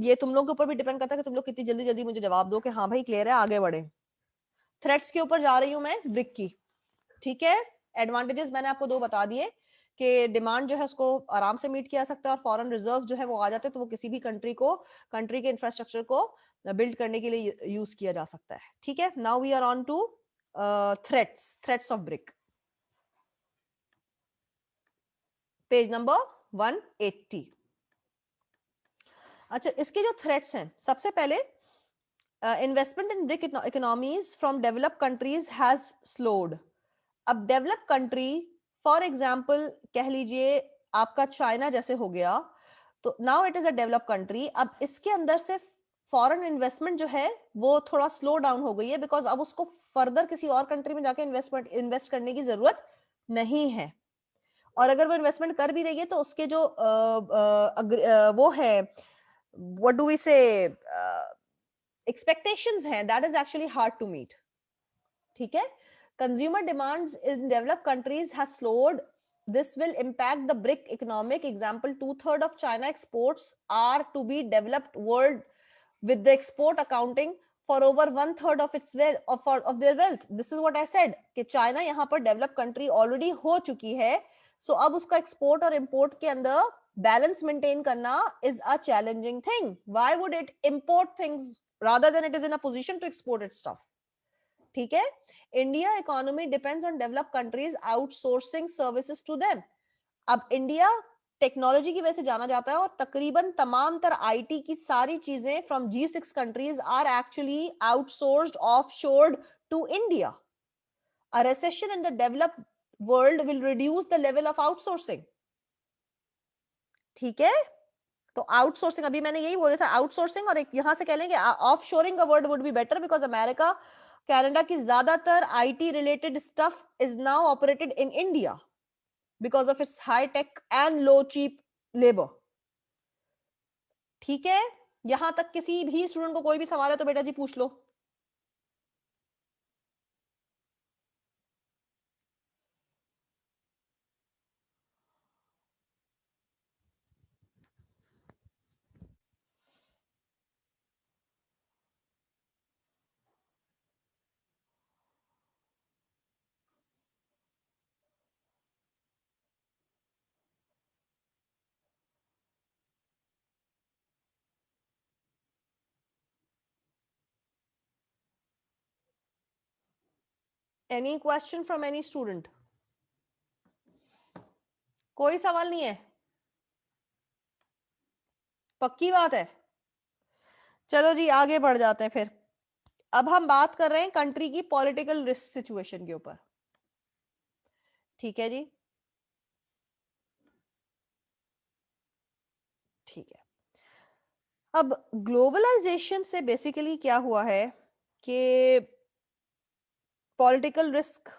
ये तुम लोगों के ऊपर भी डिपेंड करता है कि तुम लोग कितनी जल्दी जल्दी मुझे जवाब दो कि हाँ भाई क्लियर है, आगे बढ़े. थ्रेट्स के ऊपर जा रही हूं मैं, ब्रिक की, ठीक है. एडवांटेजेस मैंने आपको 2 बता दिए कि डिमांड जो है उसको आराम से मीट किया जा सकता है और फॉरेन रिजर्व जो है वो आ जाते हैं, तो वो किसी भी कंट्री के इंफ्रास्ट्रक्चर को बिल्ड करने के लिए यूज किया जा सकता है, ठीक है. Now we are on to threats of BRIC, page number 180. अच्छा, इसके जो थ्रेट्स हैं, सबसे पहले investment in BRIC economies from developed countries has slowed. अब डेवलप कंट्री, फॉर एग्जाम्पल कह लीजिए आपका चाइना जैसे हो गया, तो now it is a develop country. अब इसके अंदर से फॉरेन इन्वेस्टमेंट जो है वो थोड़ा स्लो डाउन हो गई है, बिकॉज अब उसको फर्दर किसी और कंट्री में जाके इन्वेस्ट करने की जरूरत नहीं है. और अगर वो इन्वेस्टमेंट कर भी रही है तो उसके जो वो है, what do we say, expectations हैं, that is actually hard to meet, ठीक है. Consumer demands in developed countries has slowed. This will impact the BRIC economic. Example, 2/3 of China exports are to be developed world, with the export accounting for over 1/3 of its of their wealth. This is what I said कि China यहाँ पर developed country already हो चुकी है, so अब उसका export और import के अंदर balance maintain करना is a challenging thing. Why would it import things rather than it is in a position to export its stuff? ठीक है. India economy depends on developed countries outsourcing services to them. अब India technology की वजह से जाना जाता है और तकरीबन तमाम तर आईटी की सारी चीजें from G6 countries are actually outsourced offshored to India. A recession in the developed world will reduce the level of outsourcing. ठीक है. तो आउटसोर्सिंग, अभी मैंने यही बोला था आउटसोर्सिंग, और एक यहां से कह लेंगे ऑफशोरिंग का word would be better, because America Canada की ज्यादातर IT related stuff is now operated in India because of its high tech and low cheap labour. ठीक है. यहां तक किसी भी स्टूडेंट को कोई भी सवाल है तो बेटा जी पूछ लो. Any question from any student? कोई सवाल नहीं है? पक्की बात है? चलो जी आगे बढ़ जाते हैं फिर. अब हम बात कर रहे हैं कंट्री की पॉलिटिकल रिस्क सिचुएशन के ऊपर. ठीक है जी. ठीक है, अब ग्लोबलाइजेशन से बेसिकली क्या हुआ है कि पॉलिटिकल रिस्क,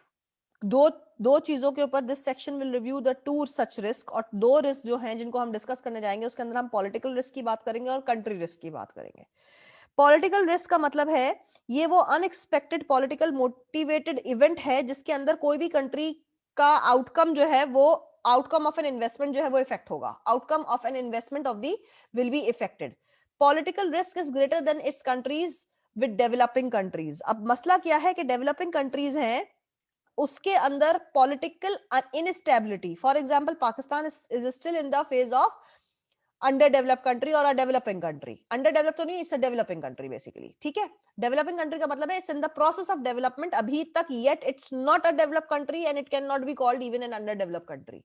दो दो चीजों के ऊपर this section will review the two such risk, और दो रिस्क जो हैं जिनको हम डिस्कस करने जाएंगे उसके अंदर हम पॉलिटिकल रिस्क की बात करेंगे और कंट्री रिस्क की बात करेंगे। पॉलिटिकल रिस्क का मतलब है ये वो अनएक्सपेक्टेड पॉलिटिकल मोटिवेटेड इवेंट है जिसके अंदर कोई भी कंट्री का आउटकम जो है वो आउटकम ऑफ एन इन्वेस्टमेंट जो है वो इफेक्ट होगा, outcome of an investment of the will be affected. Political risk is greater than it's countries with developing countries. अब मसला क्या है कि डेवलपिंग कंट्रीज हैं उसके अंदर political instability, for example Pakistan is still in the phase of under developed country और a developing country. Under develop तो नहीं, it's a developing country basically, ठीक है। डेवलपिंग कंट्री का मतलब है it's in the process of development अभी तक, yet it's not a developed country and it can not be called even an under developed country,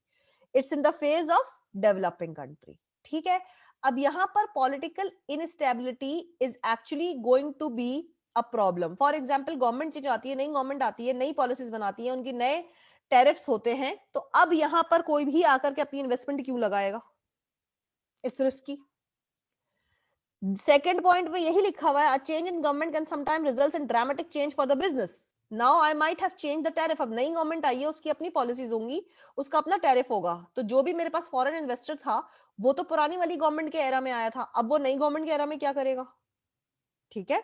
it's in the phase of developing country, ठीक है। अब यहां पर political instability is actually going to be a problem. For example government change आती है, नई government आती है, नई पॉलिसीज बनाती है, उनकी नए टैरिफ्स होते हैं, तो अब यहां पर कोई भी आकर के अपनी इन्वेस्टमेंट क्यों लगाएगा, इट्स रिस्की। सेकेंड पॉइंट में यही लिखा हुआ है, change in government can sometime result in dramatic change for the business. Now I might have change the tariff. अब नई गवर्नमेंट आई है, उसकी अपनी पॉलिसीज होंगी, उसका अपना टैरिफ होगा, तो जो भी मेरे पास फॉरेन इन्वेस्टर था वो तो पुरानी वाली गवर्नमेंट के एरा में आया था, अब वो नई गवर्नमेंट के एरा में क्या करेगा, ठीक है।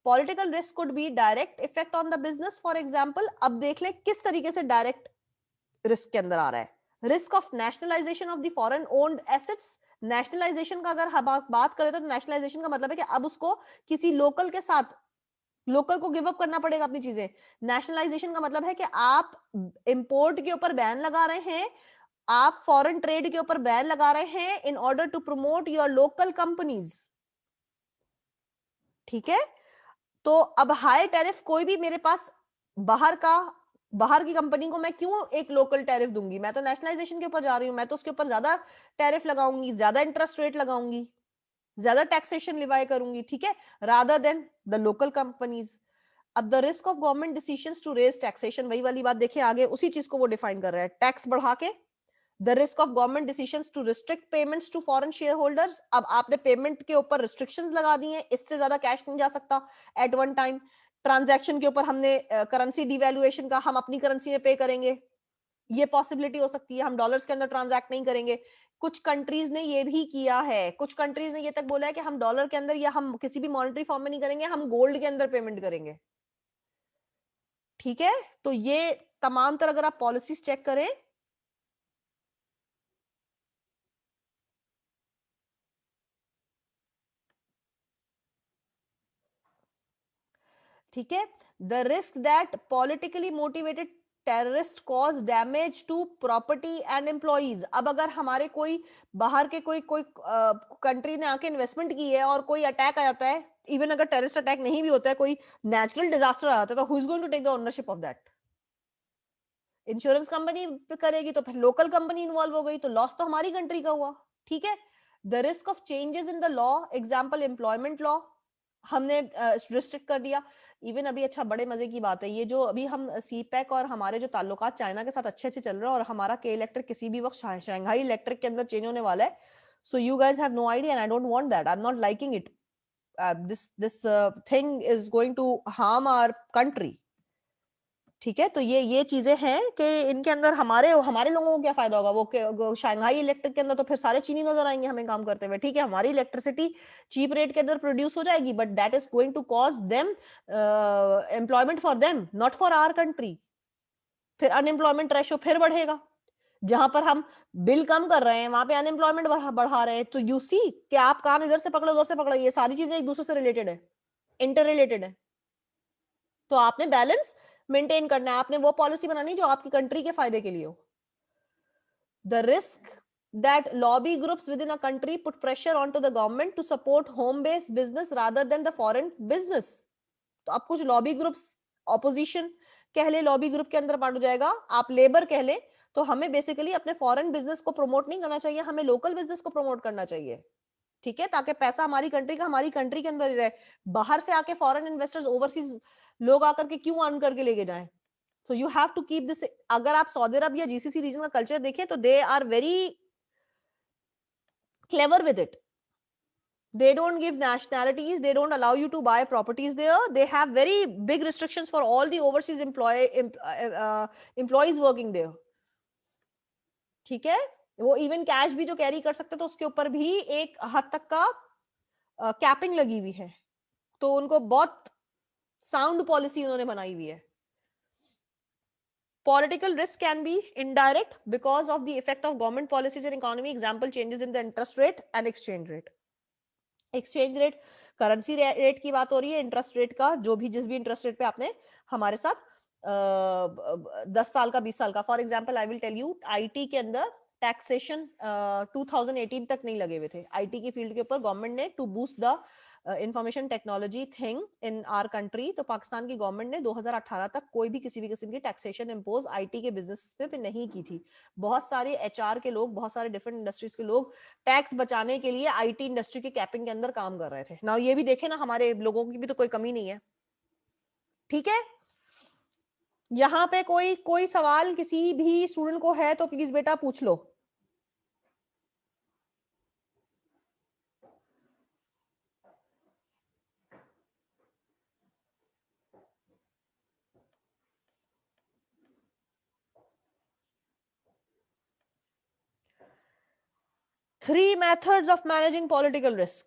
Political risk could be direct effect on the business, for example अब देख ले किस तरीके से डायरेक्ट रिस्क के अंदर आ रहा है। Risk of nationalisation of the foreign owned assets. Nationalisation का अगर हम बात करें तो नेशनलाइजेशन का मतलब है कि अब उसको किसी लोकल के साथ, लोकल को गिव अप करना पड़ेगा अपनी चीजें। नेशनलाइजेशन का मतलब है कि आप इंपोर्ट के ऊपर बैन लगा रहे हैं, आप फॉरेन ट्रेड के ऊपर बैन लगा रहे हैं in order to promote your local companies, ठीक है। तो अब हाई टैरिफ कोई भी मेरे पास बाहर की कंपनी को मैं क्यों एक लोकल टैरिफ दूंगी, मैं तो नेशनलाइजेशन के ऊपर जा रही हूं, मैं तो उसके ऊपर ज्यादा टैरिफ लगाऊंगी, ज्यादा इंटरेस्ट रेट लगाऊंगी, ज्यादा टैक्सेशन लिवाई करूंगी, ठीक है, rather than the local companies. अब the risk of government decisions to raise taxation, वही वाली बात देखिए आगे, उसी चीज को वो डिफाइन कर रहा है, टैक्स बढ़ा के। The risk of government decisions to restrict payments to foreign shareholders. अब आपने पेमेंट के ऊपर रिस्ट्रिक्शंस लगा दी हैं, इससे ज्यादा कैश नहीं जा सकता एट वन टाइम। ट्रांजैक्शन के ऊपर हमने करेंसी डिवैल्यूएशन का, हम अपनी करेंसी में पे करेंगे, ये पॉसिबिलिटी हो सकती है, हम डॉलर्स के अंदर ट्रांजैक्ट नहीं करेंगे। कुछ कंट्रीज ने ये भी किया है, कुछ कंट्रीज ने ये तक बोला है कि हम डॉलर के अंदर या हम किसी भी मॉनेटरी फॉर्म में नहीं करेंगे, हम गोल्ड के अंदर पेमेंट करेंगे, ठीक है। तो ये तमाम तरह अगर आप पॉलिसीज चेक करें, ठीक है। The risk that politically motivated terrorist cause damage to property and employees. अब अगर हमारे कोई बाहर के कोई कोई कंट्री ने आके इन्वेस्टमेंट की है और कोई अटैक आ जाता है, इवन अगर टेररिस्ट अटैक नहीं भी होता है, कोई नेचुरल डिजास्टर आ जाता है, तो who is going to take the ownership of that, insurance company करेगी, तो फिर लोकल कंपनी इन्वॉल्व हो गई, तो लॉस तो हमारी कंट्री का हुआ, ठीक है। The risk of changes in the law, example employment law हमने रिस्ट्रिक्ट कर दिया। इवन अभी अच्छा बड़े मजे की बात है, ये जो अभी हम सीपैक और हमारे जो ताल्लुकात चाइना के साथ अच्छे अच्छे चल रहे हैं, और हमारा के इलेक्ट्रिक किसी भी वक्त शंघाई इलेक्ट्रिक के अंदर चेंज होने वाला है, so you guys have no idea and I don't want that, I am not liking it, this thing is going to harm our country, ठीक है। तो ये चीजें हैं कि इनके अंदर हमारे हमारे लोगों को क्या फायदा होगा, वो शंघाई इलेक्ट्रिक के अंदर तो फिर सारे चीनी नजर आएंगे हमें काम करते हुए, ठीक है। हमारी इलेक्ट्रिसिटी चीप रेट के अंदर प्रोड्यूस हो जाएगी, but that is going to cause them employment for them, not for our country. फिर अनएम्प्लॉयमेंट रेशो फिर बढ़ेगा, जहां पर हम बिल कम कर रहे हैं वहां पे अनएम्प्लॉयमेंट बढ़ा रहे हैं। तो यू सी कि आप कान इधर से पकड़ो उधर से पकड़ो, ये सारी चीजें एक दूसरे से रिलेटेड है, इंटर रिलेटेड है। तो आपने बैलेंस मेंटेन करना है, आपने वो पॉलिसी बनानी जो आपकी कंट्री के फायदे के लिए हो। The risk that lobby groups within a country put pressure onto the government to support home based business rather than the foreign business. तो अब कुछ लॉबी ग्रुप्स, ऑपोजिशन कह ले, लॉबी ग्रुप के अंदर बांट जाएगा, आप लेबर कह ले, तो हमें बेसिकली अपने फॉरेन बिजनेस को प्रमोट नहीं करना चाहिए, हमें लोकल बिजनेस को प्रमोट करना चाहिए, ठीक है, ताकि पैसा हमारी कंट्री का हमारी कंट्री के अंदर ही रहे। बाहर से आके फॉरेन इन्वेस्टर्स, ओवरसीज लोग आकर के क्यों अर्न करके लेके जाएं। So you have to keep this. अगर आप सऊदी अरब या जीसीसी रीजन का कल्चर देखें तो they are very clever with it. They don't give nationalities, they don't allow you to buy properties there, they have very big restrictions for all the overseas employees working there. ठीक है, वो even cash भी जो carry कर सकते तो उसके ऊपर भी एक हद तक का कैपिंग लगी हुई है, तो उनको बहुत साउंड पॉलिसी उन्होंने बनाई हुई है. Political risk can be indirect because of the effect of government policies and economy. Example, changes in the interest rate and exchange rate. Exchange rate, currency rate की बात हो रही है, इंटरेस्ट रेट का, जो भी जिस भी इंटरेस्ट रेट पे आपने हमारे साथ 10 साल का 20 साल का, for example I will tell you, IT के अंदर टैक्सेशन 2018 तक नहीं लगे हुए थे आईटी की फील्ड के ऊपर. गवर्नमेंट ने to boost the information technology thing in our country, तो पाकिस्तान की गवर्नमेंट ने 2018 तक कोई भी किसी भी किस्म की टैक्सेशन इम्पोज आईटी के बिजनेस पे नहीं की थी. बहुत सारे एचआर के लोग, बहुत सारे डिफरेंट इंडस्ट्रीज के लोग टैक्स बचाने के लिए आईटी इंडस्ट्री के कैपिंग के अंदर काम कर रहे थे. ना ये भी देखे ना, हमारे लोगों की भी तो कोई कमी नहीं है. ठीक है, यहाँ पे कोई सवाल किसी भी स्टूडेंट को है तो प्लीज बेटा पूछ लो. Three methods of managing political risk.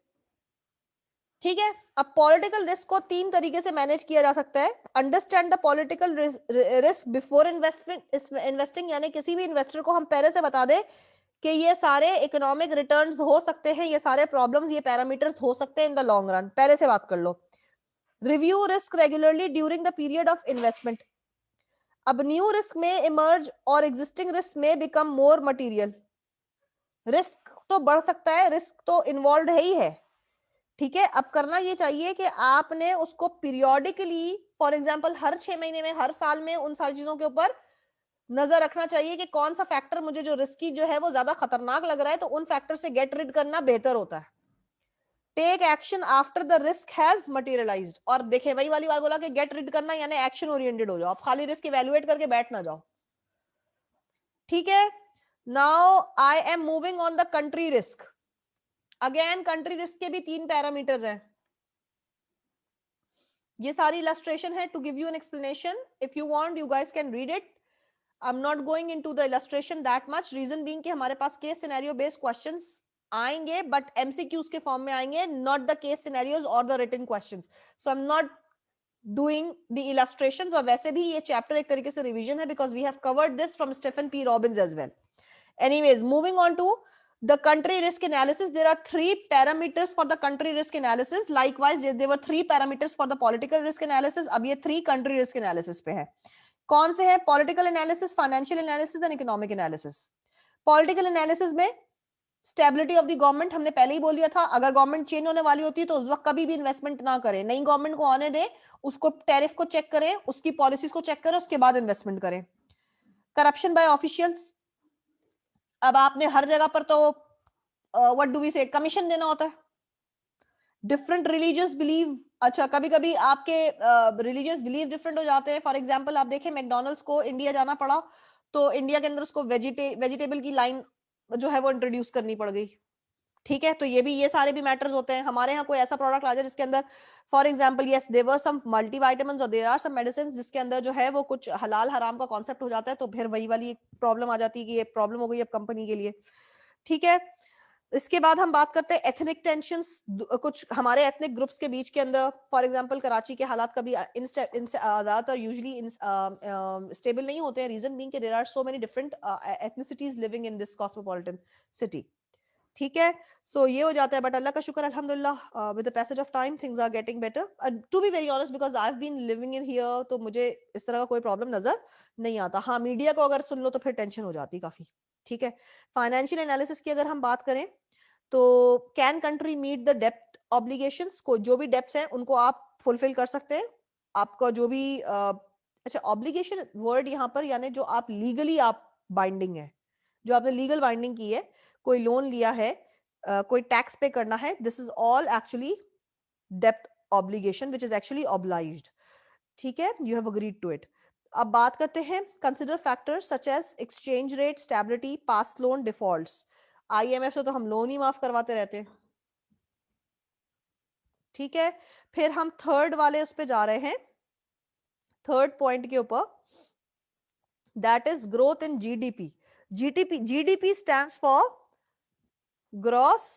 ठीक है, अब पॉलिटिकल रिस्क को तीन तरीके से मैनेज किया जा सकता है. Understand the political risk before investing, यानी किसी भी इन्वेस्टर को हम पहले से बता दें कि ये सारे इकोनॉमिक रिटर्न्स हो सकते हैं, ये सारे प्रॉब्लम्स, ये पैरामीटर्स हो सकते हैं इन द लॉन्ग रन, पहले से बात कर लो. Review risk regularly during the period of investment. अब न्यू रिस्क में इमर्ज और एग्जिस्टिंग रिस्क में बिकम मोर मटीरियल. रिस्क तो बढ़ सकता है, रिस्क तो इन्वॉल्व है ही है. ठीक है, अब करना ये चाहिए कि आपने उसको पीरियोडिकली, फॉर एग्जांपल हर 6 महीने में, हर साल में उन सारी चीजों के ऊपर नजर रखना चाहिए कि कौन सा फैक्टर मुझे जो रिस्की जो है वो ज्यादा खतरनाक लग रहा है, तो उन फैक्टर से गेट रिड करना बेहतर होता है. Take action after the risk has materialized. और देखें, वही वाली बात बोला कि गेट रिड करना यानी एक्शन ओरिएंटेड हो जाओ, आप खाली रिस्क इवैल्यूएट करके बैठ ना जाओ. ठीक है, now I am moving on the country risk. Again country risk के भी 3 पैरामीटर्स हैं. ये सारी इलस्ट्रेशन है to give you an explanation. If you want you guys can read it. I am not going into the illustration that much, reason being कि हमारे पास case scenario based questions आएंगे, बट एमसीक्यूज के form में आएंगे, not the case scenarios और the written questions. So I am not doing the illustrations. और वैसे भी ये चैप्टर एक तरीके से रिवीजन है, because we have covered this from Stephen P Robbins as well. Anyways, moving on to the country risk analysis. There are 3 parameters for the country risk analysis. Likewise, there were 3 parameters for the political risk analysis. अब ये 3 country risk analysis पे है. कौन से है? Political analysis, financial analysis and economic analysis. Political analysis में stability of the government, हमने पहले ही बोल दिया था, अगर गवर्नमेंट चेंज होने वाली होती है तो उस वक्त कभी भी इन्वेस्टमेंट ना करें. नई गवर्नमेंट को आने दें, उसको टैरिफ को चेक करें, उसकी पॉलिसीज को चेक करें, उसके बाद इन्वेस्टमेंट करें. Corruption by officials. अब आपने हर जगह पर तो what do we say commission देना होता है. डिफरेंट रिलीजियस बिलीव, अच्छा कभी कभी आपके रिलीजियस बिलीव डिफरेंट हो जाते हैं. फॉर एग्जांपल आप देखें, मैकडॉनल्ड्स को इंडिया जाना पड़ा तो इंडिया के अंदर उसको वेजिटेबल की लाइन जो है वो इंट्रोड्यूस करनी पड़ गई. ठीक है, तो ये सारे भी मैटर्स होते हैं. हमारे यहाँ कोई ऐसा प्रोडक्ट आ जाए जिसके अंदर for example yes there were some multivitamins और देयर आर सम मेडिसिन जिसके अंदर जो है वो कुछ हलाल हराम का कॉन्सेप्ट हो जाता है, तो फिर वही वाली प्रॉब्लम आ जाती है कि ये प्रॉब्लम हो गई अब कंपनी के लिए. ठीक है, इसके बाद हम बात करते हैं एथनिक टेंशंस. कुछ हमारे एथनिक ग्रुप्स के बीच के अंदर, फॉर एग्जांपल कराची के हालात कभी ज्यादातर यूजुअली स्टेबल नहीं होते हैं. रीजन बीइंग कि there are so many different ethnicities living in this cosmopolitan city. ठीक है, सो ये हो जाता है. बट अल्लाह का शुक्र अल्हम्दुलिल्लाह, with the passage of time things are getting better. To be very honest, because I have been living in here, तो मुझे इस तरह का कोई प्रॉब्लम नजर नहीं आता. हाँ, मीडिया को अगर सुन लो तो फिर टेंशन हो जाती काफी. ठीक है, फाइनेंशियल एनालिसिस की अगर हम बात करें तो कैन कंट्री मीट द डेप्ट ऑब्लिगेशंस. को जो भी डेप्ट्स हैं उनको आप फुलफिल कर सकते हैं. आपका जो भी अच्छा, ऑब्लिगेशन वर्ड यहाँ पर यानी जो आप लीगली आप बाइंडिंग है, जो आपने लीगल बाइंडिंग की है, कोई लोन लिया है, कोई टैक्स पे करना है, दिस इज ऑल एक्चुअली डेप्ट obligation which is actually obliged. ठीक है, you have agreed to it. अब बात करते हैं consider factors such as exchange rate, stability, past loan, defaults. IMF से तो हम लोन ही माफ करवाते रहते हैं, ठीक है। फिर हम थर्ड वाले उस पे जा रहे हैं, थर्ड पॉइंट के ऊपर, that is growth in GDP. GDP stands for gross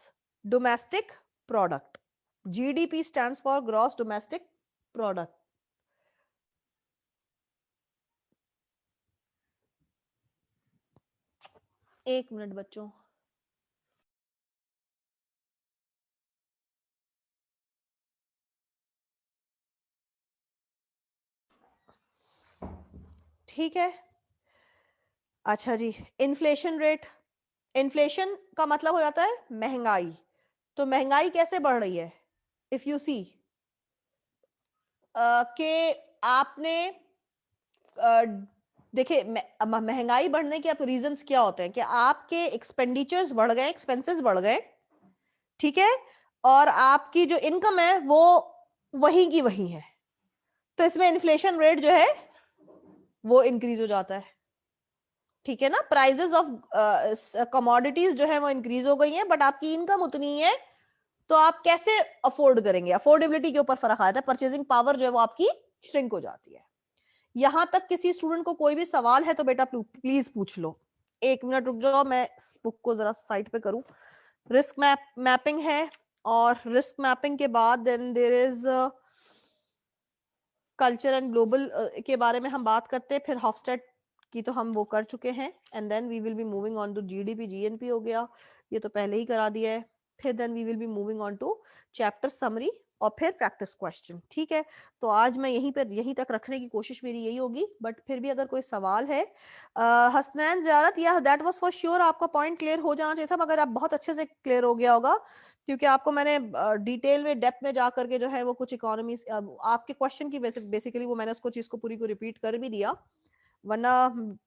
domestic product. GDP stands for gross domestic product. एक मिनट बच्चों, ठीक है। अच्छा जी, इन्फ्लेशन रेट, इन्फ्लेशन का मतलब हो जाता है महंगाई। तो महंगाई कैसे बढ़ रही है, इफ यू सी के आपने देखिए महंगाई बढ़ने के आप रीजंस क्या होते हैं कि आपके एक्सपेंडिचर्स बढ़ गए, एक्सपेंसेस बढ़ गए, ठीक है, और आपकी जो इनकम है वो वही की वही है, तो इसमें इन्फ्लेशन रेट जो है वो इंक्रीज हो जाता है, ठीक है ना। प्राइजेस ऑफ कमोडिटीज जो है वो इंक्रीज हो गई हैं, बट आपकी इनकम उतनी है, तो आप कैसे अफोर्ड करेंगे, अफोर्डेबिलिटी के ऊपर फर्क आता है, परचेजिंग पावर जो है वो आपकी श्रिंक हो जाती है। यहां तक किसी स्टूडेंट को कोई भी सवाल है तो बेटा प्लीज पूछ लो। एक मिनट रुक जाओ, मैं इस बुक को जरा साइड पे करूं। रिस्क मैपिंग है, और रिस्क मैपिंग के बाद then there is culture and global के बारे में हम बात करते हैं। फिर हॉफस्टेड की तो हम वो कर चुके हैं, and then we will be moving on to GDP GNP हो गया, ये तो पहले ही करा दिया है। फिर then we will be moving on to chapter summary और फिर प्रैक्टिस क्वेश्चन, ठीक है। तो आज मैं यहीं तक रखने की कोशिश मेरी यही होगी, बट फिर भी अगर कोई सवाल है, हसनैन ज़ियारत, या दैट वाज फॉर श्योर, आपका पॉइंट क्लियर हो जाना चाहिए था, मगर आप बहुत अच्छे से क्लियर हो गया होगा, क्योंकि आपको मैंने डिटेल में डेप्थ में जा करके जो है वो कुछ इकोनॉमी आपके क्वेश्चन की बेसिकली वो मैंने उसको चीज को पूरी को रिपीट कर भी दिया, वरना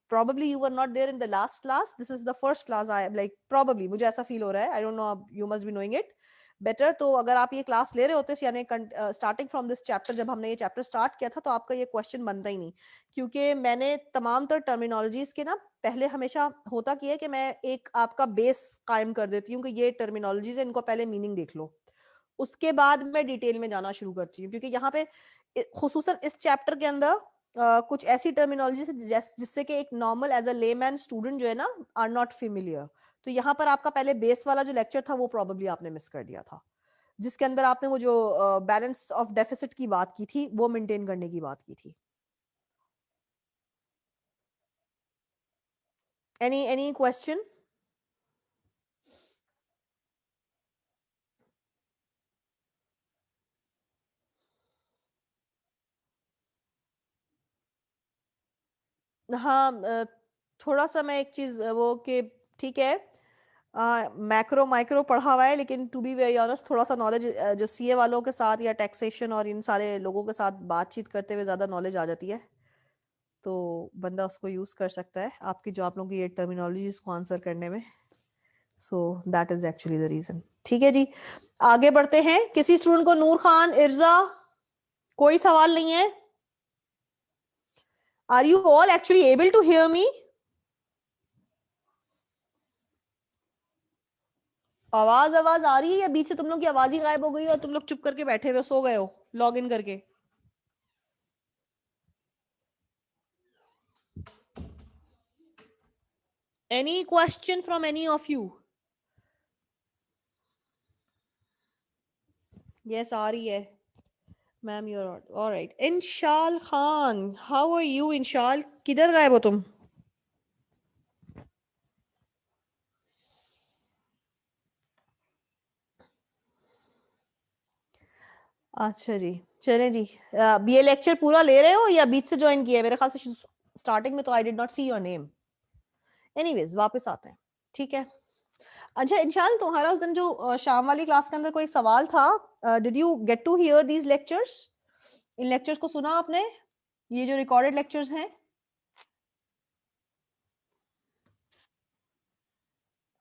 probably you were not there in the last class, this is the first class I like probably, मुझे ऐसा फील हो रहा है, I don't know, you must be knowing it better। तो अगर आप ये क्लास ले रहे होते यानी स्टार्टिंग फ्रॉम दिस चैप्टर, जब हमने ये चैप्टर स्टार्ट किया था, तो आपका ये क्वेश्चन बनता ही नहीं, क्योंकि मैंने तमाम तर टर्मिनोलॉजीज के ना पहले हमेशा होता क्या है कि मैं एक आपका बेस कायम कर देती हूँ कि ये टर्मिनोलॉजीज है, इनको पहले मीनिंग देख लो, उसके बाद मैं डिटेल में जाना शुरू करती हूँ, क्योंकि यहाँ पे खुसूसन इस चैप्टर के अंदर कुछ ऐसी टर्मिनोलॉजी जिससे कि एक normal as a layman student जो है ना आर नॉट फेमिलियर। तो यहाँ पर आपका पहले बेस वाला जो लेक्चर था वो प्रॉब्ली आपने मिस कर दिया था, जिसके अंदर आपने वो जो बैलेंस ऑफ डेफिसिट की बात की थी, वो मेंटेन करने की बात की थी। Any question? हाँ, थोड़ा सा मैं एक चीज वो कि ठीक है, मैक्रो माइक्रो पढ़ा हुआ है, लेकिन टू बी वेरी ऑनेस्ट थोड़ा सा नॉलेज जो सीए वालों के साथ या टैक्सेशन और इन सारे लोगों के साथ बातचीत करते हुए ज़्यादा नॉलेज आ जाती है, तो बंदा उसको यूज़ कर सकता है आपकी जो आप लोगों की ये टर्मिनोलॉजीज को आंसर करने में। सो that is actually the reason. ठीक है जी, आगे बढ़ते हैं। किसी स्टूडेंट को, नूर खान, इर्जा, कोई सवाल नहीं है? Are you all actually able to hear me? आवाज आवाज आ रही है, या बीच से तुम लोग की आवाज ही गायब हो गई और तुम लोग चुप करके बैठे हुए सो गए हो लॉग इन करके? Any question from any of you? Yes, आ रही है ma'am, you're all right. Inshal Khan, how are you Inshal? किधर गायब हो तुम? अच्छा जी, चलें जी। ये लेक्चर पूरा ले रहे हो या बीच से ज्वाइन किया है? मेरे ख्याल से स्टार्टिंग में तो I did not see your name. Anyways वापस आते हैं, ठीक है। अच्छा इंशाल, तुम्हारा उस दिन जो शाम वाली क्लास के अंदर कोई सवाल था, did you get to hear these lectures? इन लेक्चर्स को सुना आपने, ये जो रिकॉर्डेड लेक्चर्स हैं?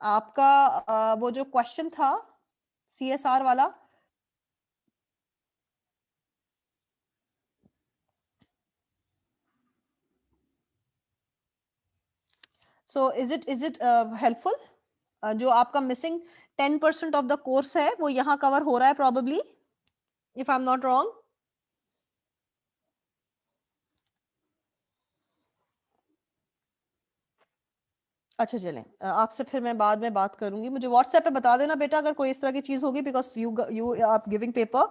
आपका वो जो क्वेश्चन था सीएसआर वाला, so is it helpful? जो आपका मिसिंग 10% ऑफ द कोर्स है वो यहाँ कवर हो रहा है probably, if I am not wrong. अच्छा चलें, आपसे फिर मैं बाद में बात करूंगी, मुझे व्हाट्सएप पे बता देना बेटा अगर कोई इस तरह की चीज होगी, because you are giving paper,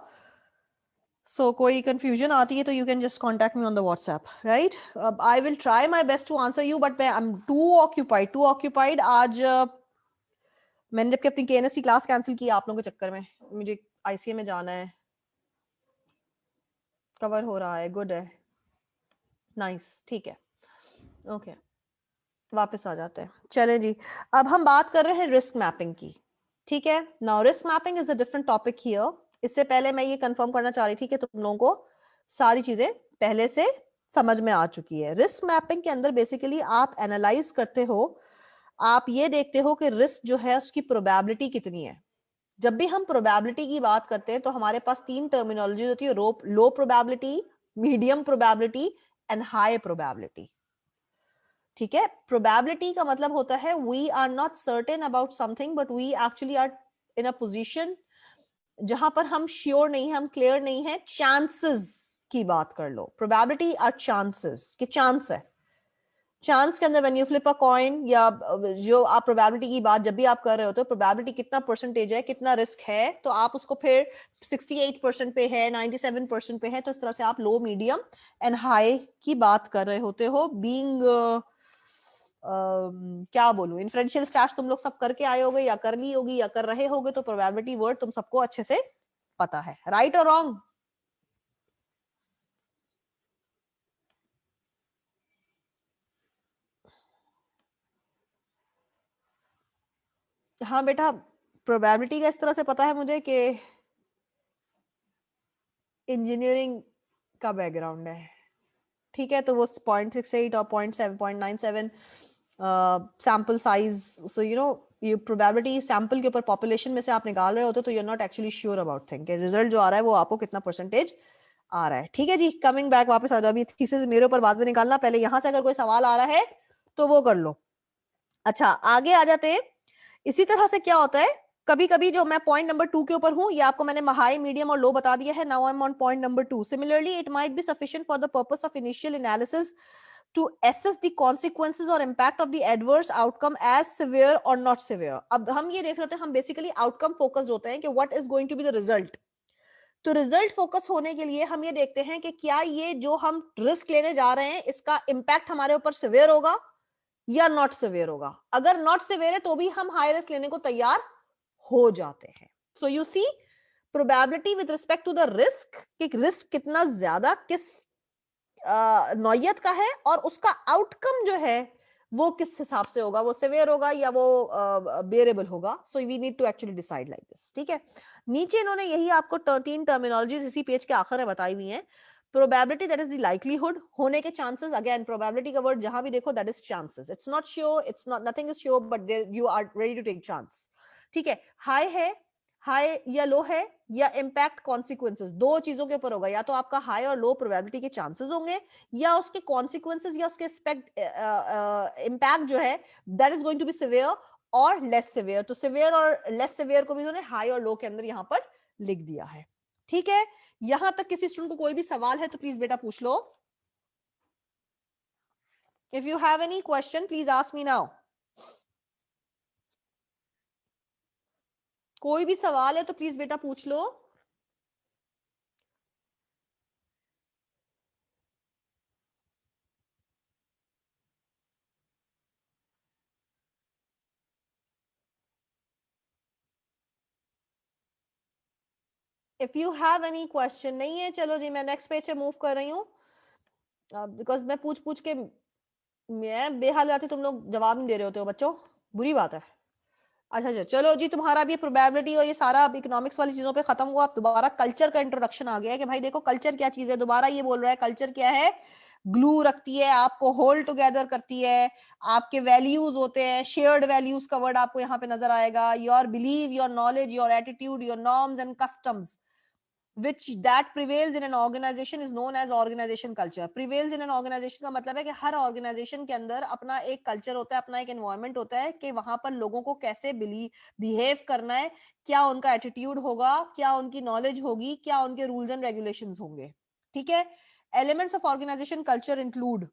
so कोई कंफ्यूजन आती है तो you can just contact me on the WhatsApp, right. I will try my best to answer you, but I am too occupied आज। मैंने जबकि अपनी केएनएस की क्लास कैंसिल की आप लोगों के चक्कर में, मुझे आईसीए में जाना है। कवर हो रहा है, गुड है, नाइस, ठीक है, ओके वापस आ जाते हैं। चलें जी, अब हम बात कर रहे हैं रिस्क मैपिंग की, ठीक है। Now risk mapping is a different topic here. इससे पहले मैं ये कंफर्म करना चाह रही थी कि तुम लोगों को सारी चीजें पहले से समझ में आ चुकी है। रिस्क मैपिंग के अंदर बेसिकली आप एनालाइज करते हो, आप ये देखते हो कि रिस्क जो है उसकी प्रोबेबिलिटी कितनी है। जब भी हम प्रोबेबिलिटी की बात करते हैं तो हमारे पास तीन टर्मिनोलॉजी होती है, low probability, medium probability and high probability, ठीक है। प्रोबेबिलिटी का मतलब होता है we are not certain about something but we actually are in a position जहां पर हम श्योर नहीं है, हम क्लियर नहीं है, चांसेस की बात कर लो। प्रोबेबिलिटी आर चांसेस, कि चांस है। चांस के अंदर when you flip a coin, या जो आप प्रोबेबिलिटी की बात जब भी आप कर रहे होते हो, प्रोबेबिलिटी कितना परसेंटेज है, कितना रिस्क है, तो आप उसको फिर 68% पे है, 97% पे है, तो इस तरह से आप लो, मीडियम एंड हाई की बात कर रहे होते हो। बीइंग क्या बोलूं, इन्फ्रेंशियल स्टैट्स तुम लोग सब करके आए होगे या कर ली होगी या कर रहे होगे, तो प्रोबेबिलिटी वर्ड तुम सबको अच्छे से पता है, राइट और रॉन्ग। हाँ बेटा, प्रोबेबिलिटी का इस तरह से पता है मुझे कि इंजीनियरिंग का बैकग्राउंड है, ठीक है, तो वो 0.68 और 0.97 sample size, so you no ये प्रोबेबिलिटी सैंपल के ऊपर पॉपुलेशन में से आप निकाल रहे होते तो you are not actually sure about thing कि रिजल्ट जो आ रहा है वो आपको कितना परसेंटेज आ रहा है, ठीक है जी। कमिंग बैक, वापस आ जाओ, अभी थीसिस मेरे ऊपर बाद में निकालना, पहले यहां से अगर कोई सवाल आ रहा है तो वो कर लो। अच्छा आगे आ जाते हैं। इसी तरह से क्या होता है, कभी कभी जो मैं पॉइंट नंबर 2 के ऊपर हूं, ये आपको मैंने हाई, मीडियम और लो बता दिया है। Now I M on point number 2। Similarly it might be sufficient for the purpose of initial analysis to assess the consequences or impact of the adverse outcome as severe or not severe। अब हम ये देख रहे होते हैं, हम basically outcome focused होते हैं कि what is going to be the result। तो रिजल्ट फोकस होने के लिए हम ये देखते हैं कि क्या ये जो हम रिस्क लेने जा रहे हैं इसका इम्पैक्ट हमारे ऊपर सिवियर होगा या नॉट सिवियर होगा। अगर नॉट सिवियर है तो भी हम हाई रिस्क लेने को तैयार हो जाते हैं। So you see probability with respect to the risk, कि रिस्क कितना ज्यादा किस नौयत का है और उसका आउटकम जो है वो किस हिसाब से होगा, वो सिवियर होगा या वो बेरेबल होगा। So we need to actually decide like this, ठीक है। नीचे इन्होंने यही आपको 13 टर्मिनोलॉजीज इसी पेज के आखिर में बताई हुई हैं। Probability that is the likelihood, होने के चांसेस। अगेन प्रोबेबिलिटी का वर्ड जहां भी देखो that is chances, it's not sure, it's not, nothing is sure but you are ready to take chance, ठीक है। हाई है, हाई या लो है, या इम्पैक्ट कॉन्सिक्वेंसेस, दो चीजों के ऊपर होगा, या तो आपका हाई और लो प्रोबेबिलिटी के चांसेस होंगे या उसके कॉन्सिक्वेंसेस या उसके इम्पैक्ट जो है that is going to be severe और लेस सिवियर। तो सिवियर और लेस सिवियर को भी उन्होंने हाई और लो के अंदर यहां पर लिख दिया है, ठीक है। यहां तक किसी स्टूडेंट को कोई भी सवाल है तो प्लीज बेटा पूछ लो। If you have any question please ask me now. कोई भी सवाल है तो प्लीज बेटा पूछ लो। If you have any question, नहीं है, चलो जी मैं नेक्स्ट पेज पे मूव कर रही हूँ, बिकॉज मैं पूछ पूछ के मैं बेहाल जाती, तुम लोग जवाब नहीं दे रहे होते हो बच्चों, बुरी बात है। अच्छा अच्छा चलो जी, तुम्हारा भी प्रोबेबिलिटी और ये सारा इकोनॉमिक्स वाली चीजों पे खत्म हुआ। अब दोबारा कल्चर का इंट्रोडक्शन आ गया है कि भाई देखो कल्चर क्या चीज है। दोबारा ये बोल रहा है कल्चर क्या है, ग्लू रखती है, आपको होल्ड टुगेदर करती है, आपके वैल्यूज होते हैं, शेयर्ड वैल्यूज का वर्ड आपको यहाँ पे नजर आएगा, your believe, your knowledge, your attitude, your norms and customs. which that prevails in an organization is known as organization culture. Prevails in an organization का मतलब है कि हर organization के अंदर अपना एक culture होता है, अपना एक environment होता है कि वहां पर लोगों को कैसे behave करना है, क्या उनका attitude होगा, क्या उनकी knowledge होगी, क्या उनके rules and regulations होंगे. ठीक है. Elements of organization culture include,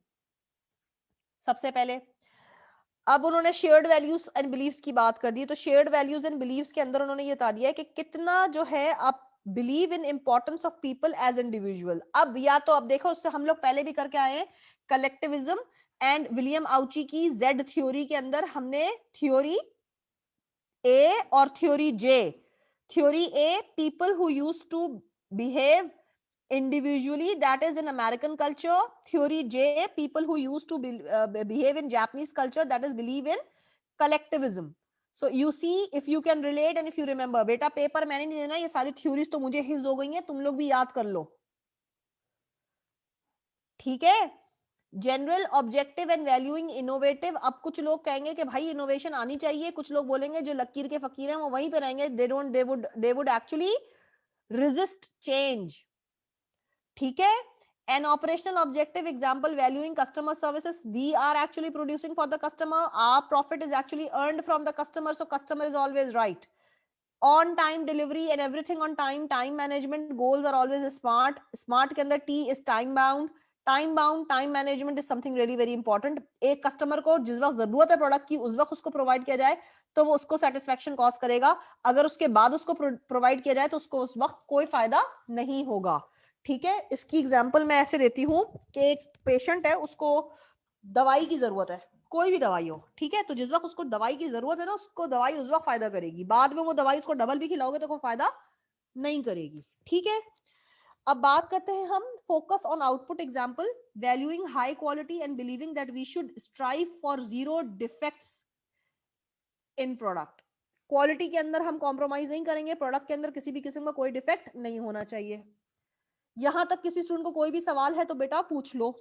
सबसे पहले अब उन्होंने शेयर्ड वैल्यूज एंड बिलीव्स की बात कर दी. तो शेयर्ड वैल्यूज एंड बिलीव्स के अंदर उन्होंने ये बता दिया है कि कितना जो है आप believe in importance of people as individual. अब या तो अब देखो, उससे हम लोग पहले भी करके आए हैं कलेक्टिविज्म एंड विलियम आउची की जेड थ्योरी के अंदर हमने थ्योरी ए और theory J. Theory A, people who used to behave individually, that is in American culture. Theory J, people who used to behave in Japanese culture, that is believe in collectivism. So you see, if you can relate and if you remember, बेटा paper मैंने नहीं देना, ये सारी theories तो मुझे हिफ्ज हो गई हैं, तुम लोग भी याद कर लो. ठीक है. General objective and valuing innovative. अब कुछ लोग कहेंगे कि भाई इनोवेशन आनी चाहिए, कुछ लोग बोलेंगे जो लकीर के फकीर हैं वो वहीं पे रहेंगे. they would actually resist change. ठीक है. An operational objective example, valuing customer services. We are actually producing for the customer. Our profit is actually earned from the customer, so customer is always right. On time delivery and everything on time. Time management goals are always smart. Smart के अंदर T is time bound. Time bound time management is something really very important. एक customer को जिस वक्त जरूरत है product की उस वक्त उसको प्रोवाइड किया जाए तो वो उसको सेटिस्फेक्शन कॉज करेगा. अगर उसके बाद उसको प्रोवाइड किया जाए तो उसको उस वक्त कोई फायदा नहीं होगा. ठीक है. इसकी एग्जांपल मैं ऐसे देती हूं कि एक पेशेंट है, उसको दवाई की जरूरत है, कोई भी दवाई हो. ठीक है. तो जिस वक्त उसको दवाई की जरूरत है ना, उसको दवाई उस वक्त फायदा करेगी. बाद में वो दवाई उसको डबल भी खिलाओगे तो कोई फायदा नहीं करेगी. ठीक है. अब बात करते हैं हम focus on output example. Valuing high quality and believing that we should strive for zero defects in product. Quality के अंदर हम कॉम्प्रोमाइज नहीं करेंगे, प्रोडक्ट के अंदर किसी भी किस्म का कोई डिफेक्ट नहीं होना चाहिए. यहां तक किसी स्टूडेंट को कोई भी सवाल है तो बेटा पूछ लो.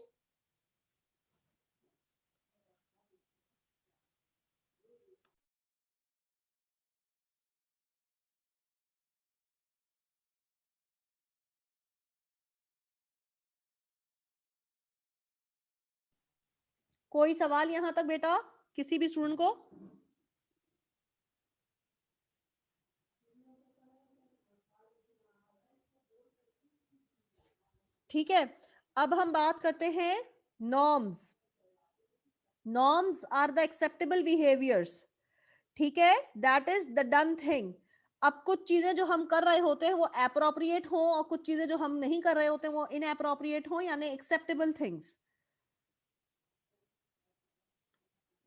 कोई सवाल यहां तक बेटा किसी भी स्टूडेंट को? ठीक है. अब हम बात करते हैं norms. Norms are the acceptable behaviours. ठीक है. That is the done thing. अब कुछ चीजें जो हम कर रहे होते हैं वो एप्रोप्रिएट हो और कुछ चीजें जो हम नहीं कर रहे होते हैं वो इनएप्रोप्रिएट हो, यानी acceptable things.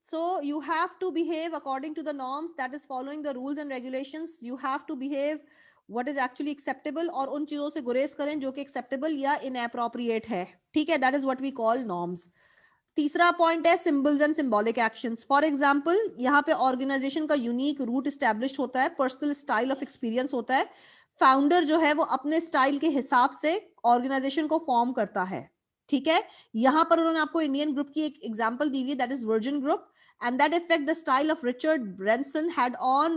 So you have to behave according to the norms, that is following the rules and regulations. You have to behave what is actually acceptable और उन चीजों से गुरेज करें जो कि acceptable या inappropriate है. ठीक है. That is what we call norms. तीसरा पॉइंट है symbols and symbolic actions. For example, यहाँ पे ऑर्गेनाइजेशन का यूनिक रूट एस्टैब्लिश होता है, पर्सनल स्टाइल ऑफ एक्सपीरियंस होता है. फाउंडर जो है वो अपने स्टाइल के हिसाब से ऑर्गेनाइजेशन को फॉर्म करता है. ठीक है. यहाँ पर उन्होंने आपको इंडियन ग्रुप की एक एग्जांपल दी हुई है, that is virgin group. And that effect the style of Richard Branson had on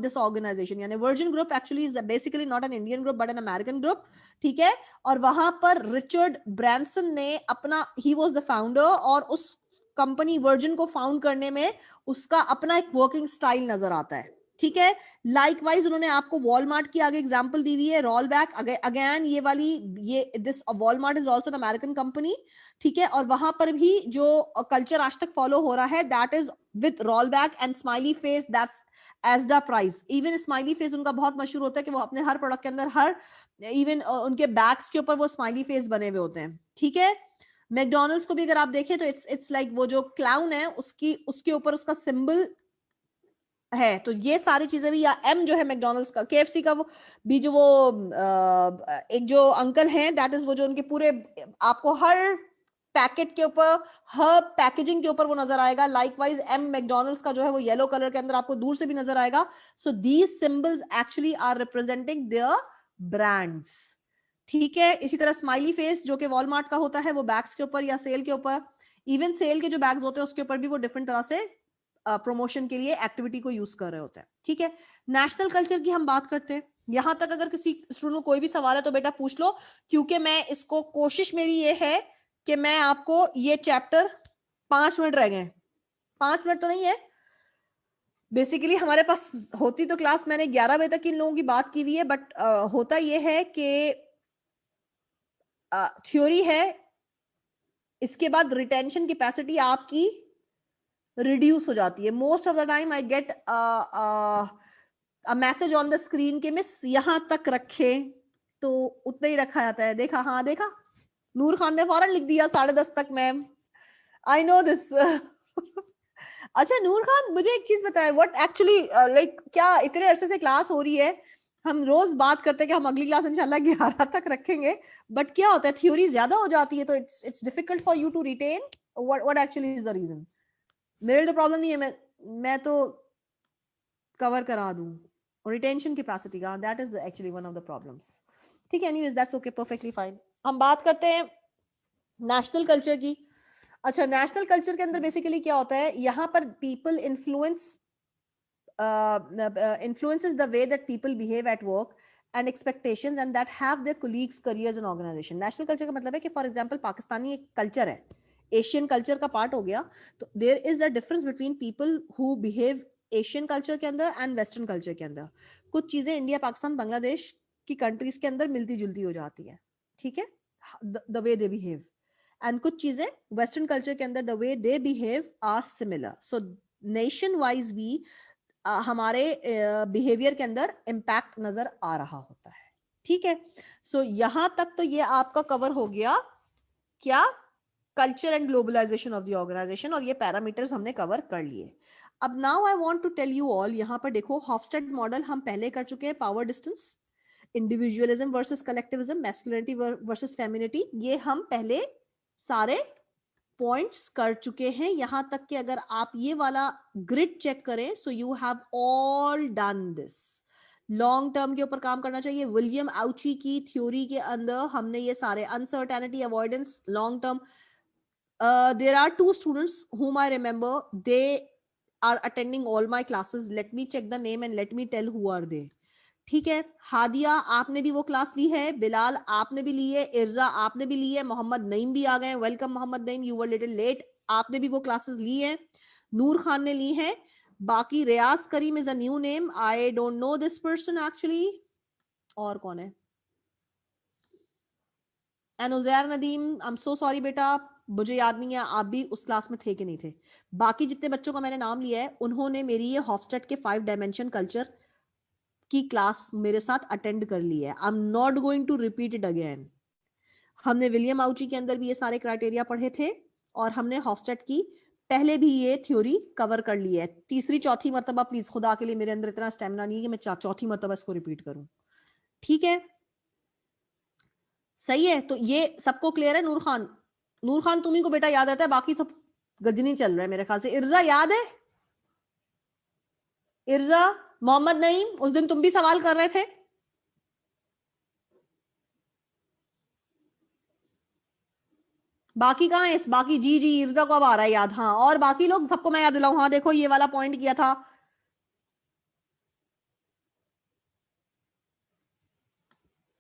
this organization. यानी Virgin Group actually is basically not an Indian group but an American group. ठीक है. और वहां पर Richard Branson ने अपना, he was the founder, और उस कंपनी वर्जिन को फाउंड करने में उसका अपना एक वर्किंग स्टाइल नजर आता है. ठीक है. लाइकवाइज उन्होंने आपको वॉलमार्ट की आगे एग्जांपल दी हुई है, रोल बैक अगेन ये वाली, ये this Walmart is also an American company. ठीक है. और वहां पर भी जो कल्चर आज तक फॉलो हो रहा है that is with role back and smiley face, that's as the price. Even smiley face उनका बहुत मशहूर होता है कि वो अपने हर प्रोडक्ट के अंदर, हर इवन उनके बैग्स के ऊपर वो स्माइली फेस बने हुए होते हैं. ठीक है. मैकडोनल्ड्स को भी अगर आप देखें तो इट्स लाइक वो जो क्लाउन है उसके ऊपर उसका सिंबल है. तो ये सारी चीजें भी, या एम जो है मैकडोनल्ड्स का, केएफसी का वो भी, जो वो एक जो अंकल हैं दैट इज वो जो उनके पूरे आपको हर पैकेट के ऊपर, हर पैकेजिंग के ऊपर वो नजर आएगा. लाइकवाइज एम मैकडोनल्ड्स का जो है वो येलो कलर के अंदर आपको दूर से भी नजर आएगा. So these symbols actually are representing their brands. ठीक है. इसी तरह स्माइली फेस जो कि वॉलमार्ट का होता है वो बैग्स के ऊपर या सेल के ऊपर, इवन सेल के जो बैग्स होते हैं उसके ऊपर भी वो डिफरेंट तरह से प्रमोशन के लिए एक्टिविटी को यूज कर रहे होते हैं. ठीक है. नेशनल कल्चर की हम बात करते हैं. यहां तक अगर किसी स्टूडेंट को कोई भी सवाल है तो बेटा पूछ लो, क्योंकि मैं इसको, कोशिश मेरी ये है कि मैं आपको ये चैप्टर, 5 मिनट रह गए, 5 मिनट तो नहीं है बेसिकली हमारे पास, होती तो क्लास मैंने 11 बजे तक इन लोगों की बात की हुई है, बट होता ये है कि थ्योरी है, इसके बाद रिटेंशन कैपेसिटी आपकी रिड्यूस हो जाती है। Most of the time I get message on the screen के मिस यहां तक रखे, तो उतना ही रखा जाता है। देखा, हाँ देखा, नूर खान ने फौरन लिख दिया 10:30 तक मैम, आई नो दिस। अच्छा नूर खान, मुझे एक चीज बताए, व्हाट एक्चुअली लाइक, क्या इतने अरसे से क्लास हो रही है, हम रोज बात करते हैं कि हम अगली क्लास इंशाल्लाह 11 तक रखेंगे, बट क्या होता है थ्योरी ज्यादा हो जाती है तो it's difficult for you to retain, what actually is the reason? मेरे लिए तो प्रॉब्लम नहीं है, मैं तो कवर करा दूं, और रिटेंशन कैपेसिटी का, that is actually one of the problems. ठीक है, anyways that's okay, perfectly fine. हम बात करते हैं नेशनल कल्चर की। अच्छा, नेशनल कल्चर के अंदर बेसिकली क्या होता है, यहाँ पर people influences the way that people behave at work and expectations and that have their colleagues careers and organization। National culture का मतलब है कि फॉर एग्जांपल पाकिस्तानी एक कल्चर है, एशियन कल्चर का पार्ट हो गया, तो there is a difference between people who behave Asian culture के अंदर एंड वेस्टर्न कल्चर के अंदर। कुछ चीजें इंडिया, पाकिस्तान, बांग्लादेश की कंट्रीज के अंदर मिलती जुलती हो जाती है, ठीक है, the way they behave, and कुछ चीजें वेस्टर्न कल्चर के अंदर the way they behave are similar. So nation wise भी हमारे बिहेवियर के अंदर इम्पैक्ट नजर आ रहा होता है, ठीक है। सो यहां तक तो ये आपका कवर हो गया, क्या, culture and globalisation of the organisation, और ये पैरामीटर्स हमने कवर कर लिए। अब now I want to tell you all, यहां पर देखो हॉफस्टेड मॉडल हम पहले कर चुके हैं, power distance, individualism versus collectivism, masculinity versus femininity, ये हम पहले सारे पॉइंट्स कर चुके हैं। यहां तक कि अगर आप ये वाला ग्रिड चेक करें, सो you have all done this. Long term के ऊपर काम करना चाहिए, विलियम आउची की थ्योरी के अंदर हमने ये सारे, uncertainty, avoidance, long term, there are 2 students whom I remember, they are attending all my classes, let me check the name and let me tell who are they। ठीक है, हादिया आपने भी वो क्लास ली है, बिलाल आपने भी ली है, इर्जा आपने भी ली है, मोहम्मद नईम भी आ गए, welcome Mohammad Naeem, you were little late, आपने भी वो क्लासेस ली है, नूर खान ने ली है, बाकी Riaz Karim is a new name, I don't know this person actually, और कौन है, and Uzair Nadeem, I am so sorry बेटा, मुझे याद नहीं है आप भी उस क्लास में थे कि नहीं थे। बाकी जितने बच्चों का मैंने नाम लिया है उन्होंने मेरी ये हॉफस्टेड के 5 डायमेंशन कल्चर की क्लास मेरे साथ अटेंड कर ली है। I am not going to repeat it again. हमने विलियम आउची के अंदर भी ये सारे क्राइटेरिया पढ़े थे, और हमने हॉफस्टेड की पहले भी ये थ्योरी कवर कर ली है। तीसरी चौथी मरतबा प्लीज खुदा के लिए, मेरे अंदर इतना स्टेमिना नहीं है कि मैं चौथी मरतबा इसको रिपीट करूं, ठीक है, सही है। तो ये सबको क्लियर है? नूर खान, नूर खान तुम्ही को बेटा याद रहता है, बाकी सब गजनी चल रहा है मेरे ख्याल से। इर्जा याद है? इर्जा, मोहम्मद नईम, उस दिन तुम भी सवाल कर रहे थे। बाकी कहाँ है? बाकी जी जी, इर्जा को अब आ रहा है याद, हाँ, और बाकी लोग सबको मैं याद दिलाऊं, हाँ देखो ये वाला पॉइंट किया था,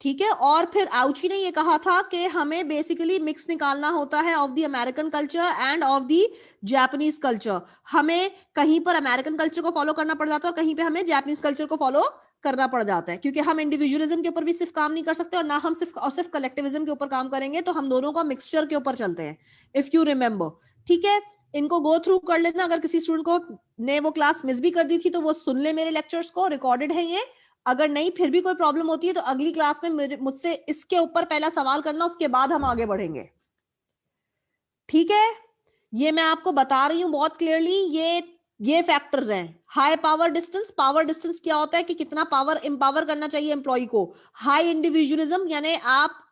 ठीक है। और फिर आउची ने ये कहा था कि हमें बेसिकली मिक्स निकालना होता है of the American culture end of the Japanese culture. हमें कहीं पर अमेरिकन कल्चर को फॉलो करना पड़ जाता है और कहीं पे हमें जापानीज कल्चर को फॉलो करना पड़ जाता है, क्योंकि हम इंडिविजुअलिज्म के ऊपर भी सिर्फ काम नहीं कर सकते और ना हम सिर्फ कलेक्टिविज्म के ऊपर काम करेंगे, तो हम दोनों का मिक्सचर के ऊपर चलते हैं, इफ यू रिमेंबर, ठीक है। इनको गो थ्रू कर लेना, अगर किसी स्टूडेंट को ने वो क्लास मिस भी कर दी थी तो वो सुन ले मेरे लेक्चर्स को, रिकॉर्डेड है ये। अगर नहीं फिर भी कोई प्रॉब्लम होती है तो अगली क्लास में मुझसे इसके ऊपर पहला सवाल करना, उसके बाद हम आगे बढ़ेंगे, ठीक है। ये मैं आपको बता रही हूं बहुत क्लियरली, ये फैक्टर्स हैं। High power distance, power distance क्या होता है कि कितना पावर एम्पावर करना चाहिए एम्प्लॉय को। हाई इंडिविजुअलिज्म यानी आप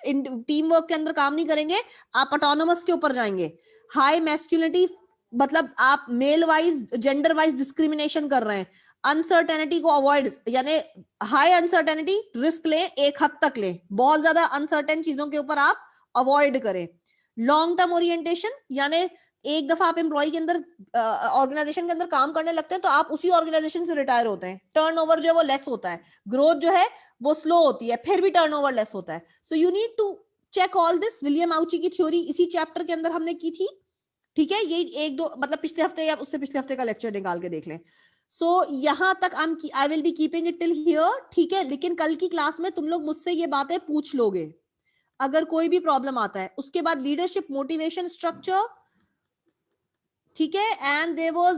टीम वर्क के अंदर काम नहीं करेंगे, आप ऑटोनोमस के ऊपर जाएंगे। हाई मैस्कुलिनिटी मतलब आप male wise, gender wise discrimination कर रहे हैं। अनसर्टेनिटी को अवॉइड, यानी हाई अनसर्टेनिटी, रिस्क लें, एक हद तक लें, बहुत ज्यादा अनसर्टेन चीजों के ऊपर आप अवॉइड करें। लॉन्ग टर्म ओरिएंटेशन यानी एक दफा आप एम्प्लॉय के अंदर ऑर्गेनाइजेशन के अंदर काम करने लगते हैं तो आप उसी ऑर्गेनाइजेशन से रिटायर होते हैं, टर्नओवर जो है वो लेस होता है, ग्रोथ जो है वो स्लो होती है, फिर भी टर्नओवर लेस होता है. So you need to check all this. William Ouchi की थ्योरी इसी चैप्टर के अंदर हमने की थी. ठीक है, ये एक दो मतलब पिछले हफ्ते या उससे पिछले हफ्ते का लेक्चर निकाल के देख लें. सो यहां तक आई will be keeping it till here. ठीक है, लेकिन कल की क्लास में तुम लोग मुझसे ये बातें पूछ लोगे अगर कोई भी प्रॉब्लम आता है. उसके बाद लीडरशिप मोटिवेशन स्ट्रक्चर. ठीक है, and there was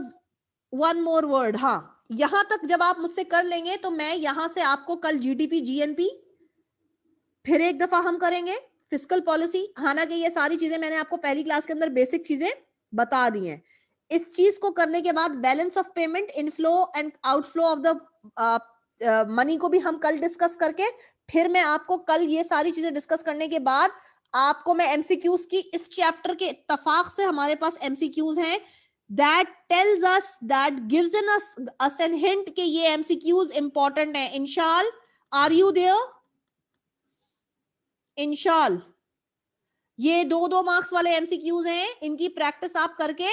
one more word. हाँ, यहां तक जब आप मुझसे कर लेंगे तो मैं यहां से आपको कल जीडीपी जीएनपी फिर एक दफा हम करेंगे, फिस्कल पॉलिसी. हालांकि ये सारी चीजें मैंने आपको पहली क्लास के अंदर बेसिक चीजें बता दी हैं. इस चीज को करने के बाद balance of payment, inflow and outflow of the money को भी हम कल डिस्कस करके फिर मैं आपको कल ये सारी चीजें डिस्कस करने के बाद आपको मैं एमसीक्यूज की इस चैप्टर के इत्तेफाक से हमारे पास एमसीक्यूज हैं that tells us that gives us an hint कि ये MCQs important है. इंशाल, are you there? इंशाल ये 2-2 मार्क्स वाले एमसीक्यूज हैं, इनकी प्रैक्टिस आप करके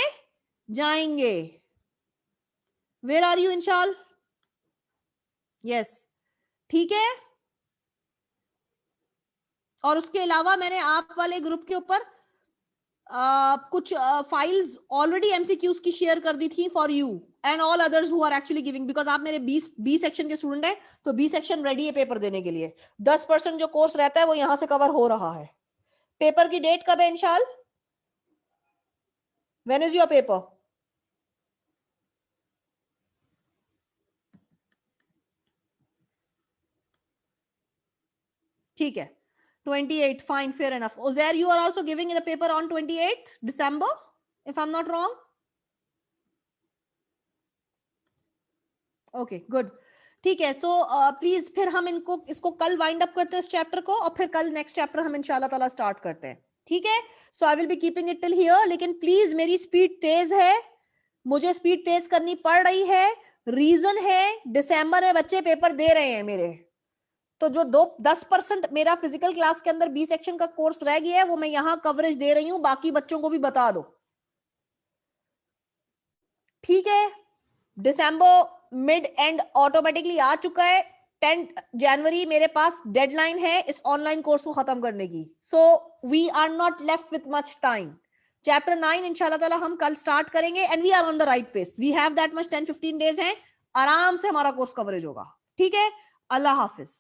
जाएंगे. Where are you Inshal? Yes, ठीक है. और उसके अलावा मैंने आप वाले ग्रुप के ऊपर कुछ फाइल्स ऑलरेडी एमसीक्यूज की शेयर कर दी थी for you and all others who are actually giving, because आप मेरे बी सेक्शन के स्टूडेंट हैं तो बी सेक्शन रेडी है पेपर देने के लिए. 10% जो कोर्स रहता है वो यहां से कवर हो रहा है. पेपर की डेट कब है Inshal? When is your paper? ठीक है, 28. fine, fair enough. Uzair, you are also giving the paper on 28th December if I'm not wrong. Okay, good. ठीक है, सो प्लीज फिर हम इसको कल वाइंड अप करते हैं इस चैप्टर को, और फिर कल नेक्स्ट चैप्टर हम इंशाल्लाह ताला स्टार्ट करते हैं. ठीक है, so I will be keeping it till here. लेकिन प्लीज मेरी स्पीड तेज है, मुझे स्पीड तेज करनी पड़ रही है. रीजन है दिसंबर में बच्चे पेपर दे रहे हैं मेरे, तो जो 10% मेरा फिजिकल क्लास के अंदर बी सेक्शन का कोर्स रह गया है वो मैं यहां कवरेज दे रही हूं. बाकी बच्चों को भी बता दो. ठीक है, दिसंबर मिड एंड ऑटोमेटिकली आ चुका है. 10 जनवरी मेरे पास डेडलाइन है इस ऑनलाइन कोर्स को खत्म करने की. So we are not left with much time. Chapter 9 इंशाल्लाह ताला हम कल स्टार्ट करेंगे and we are on the right pace. We have that much 10-15 days हैं, आराम से हमारा कोर्स कवरेज होगा. ठीक है, अल्लाह हाफिज.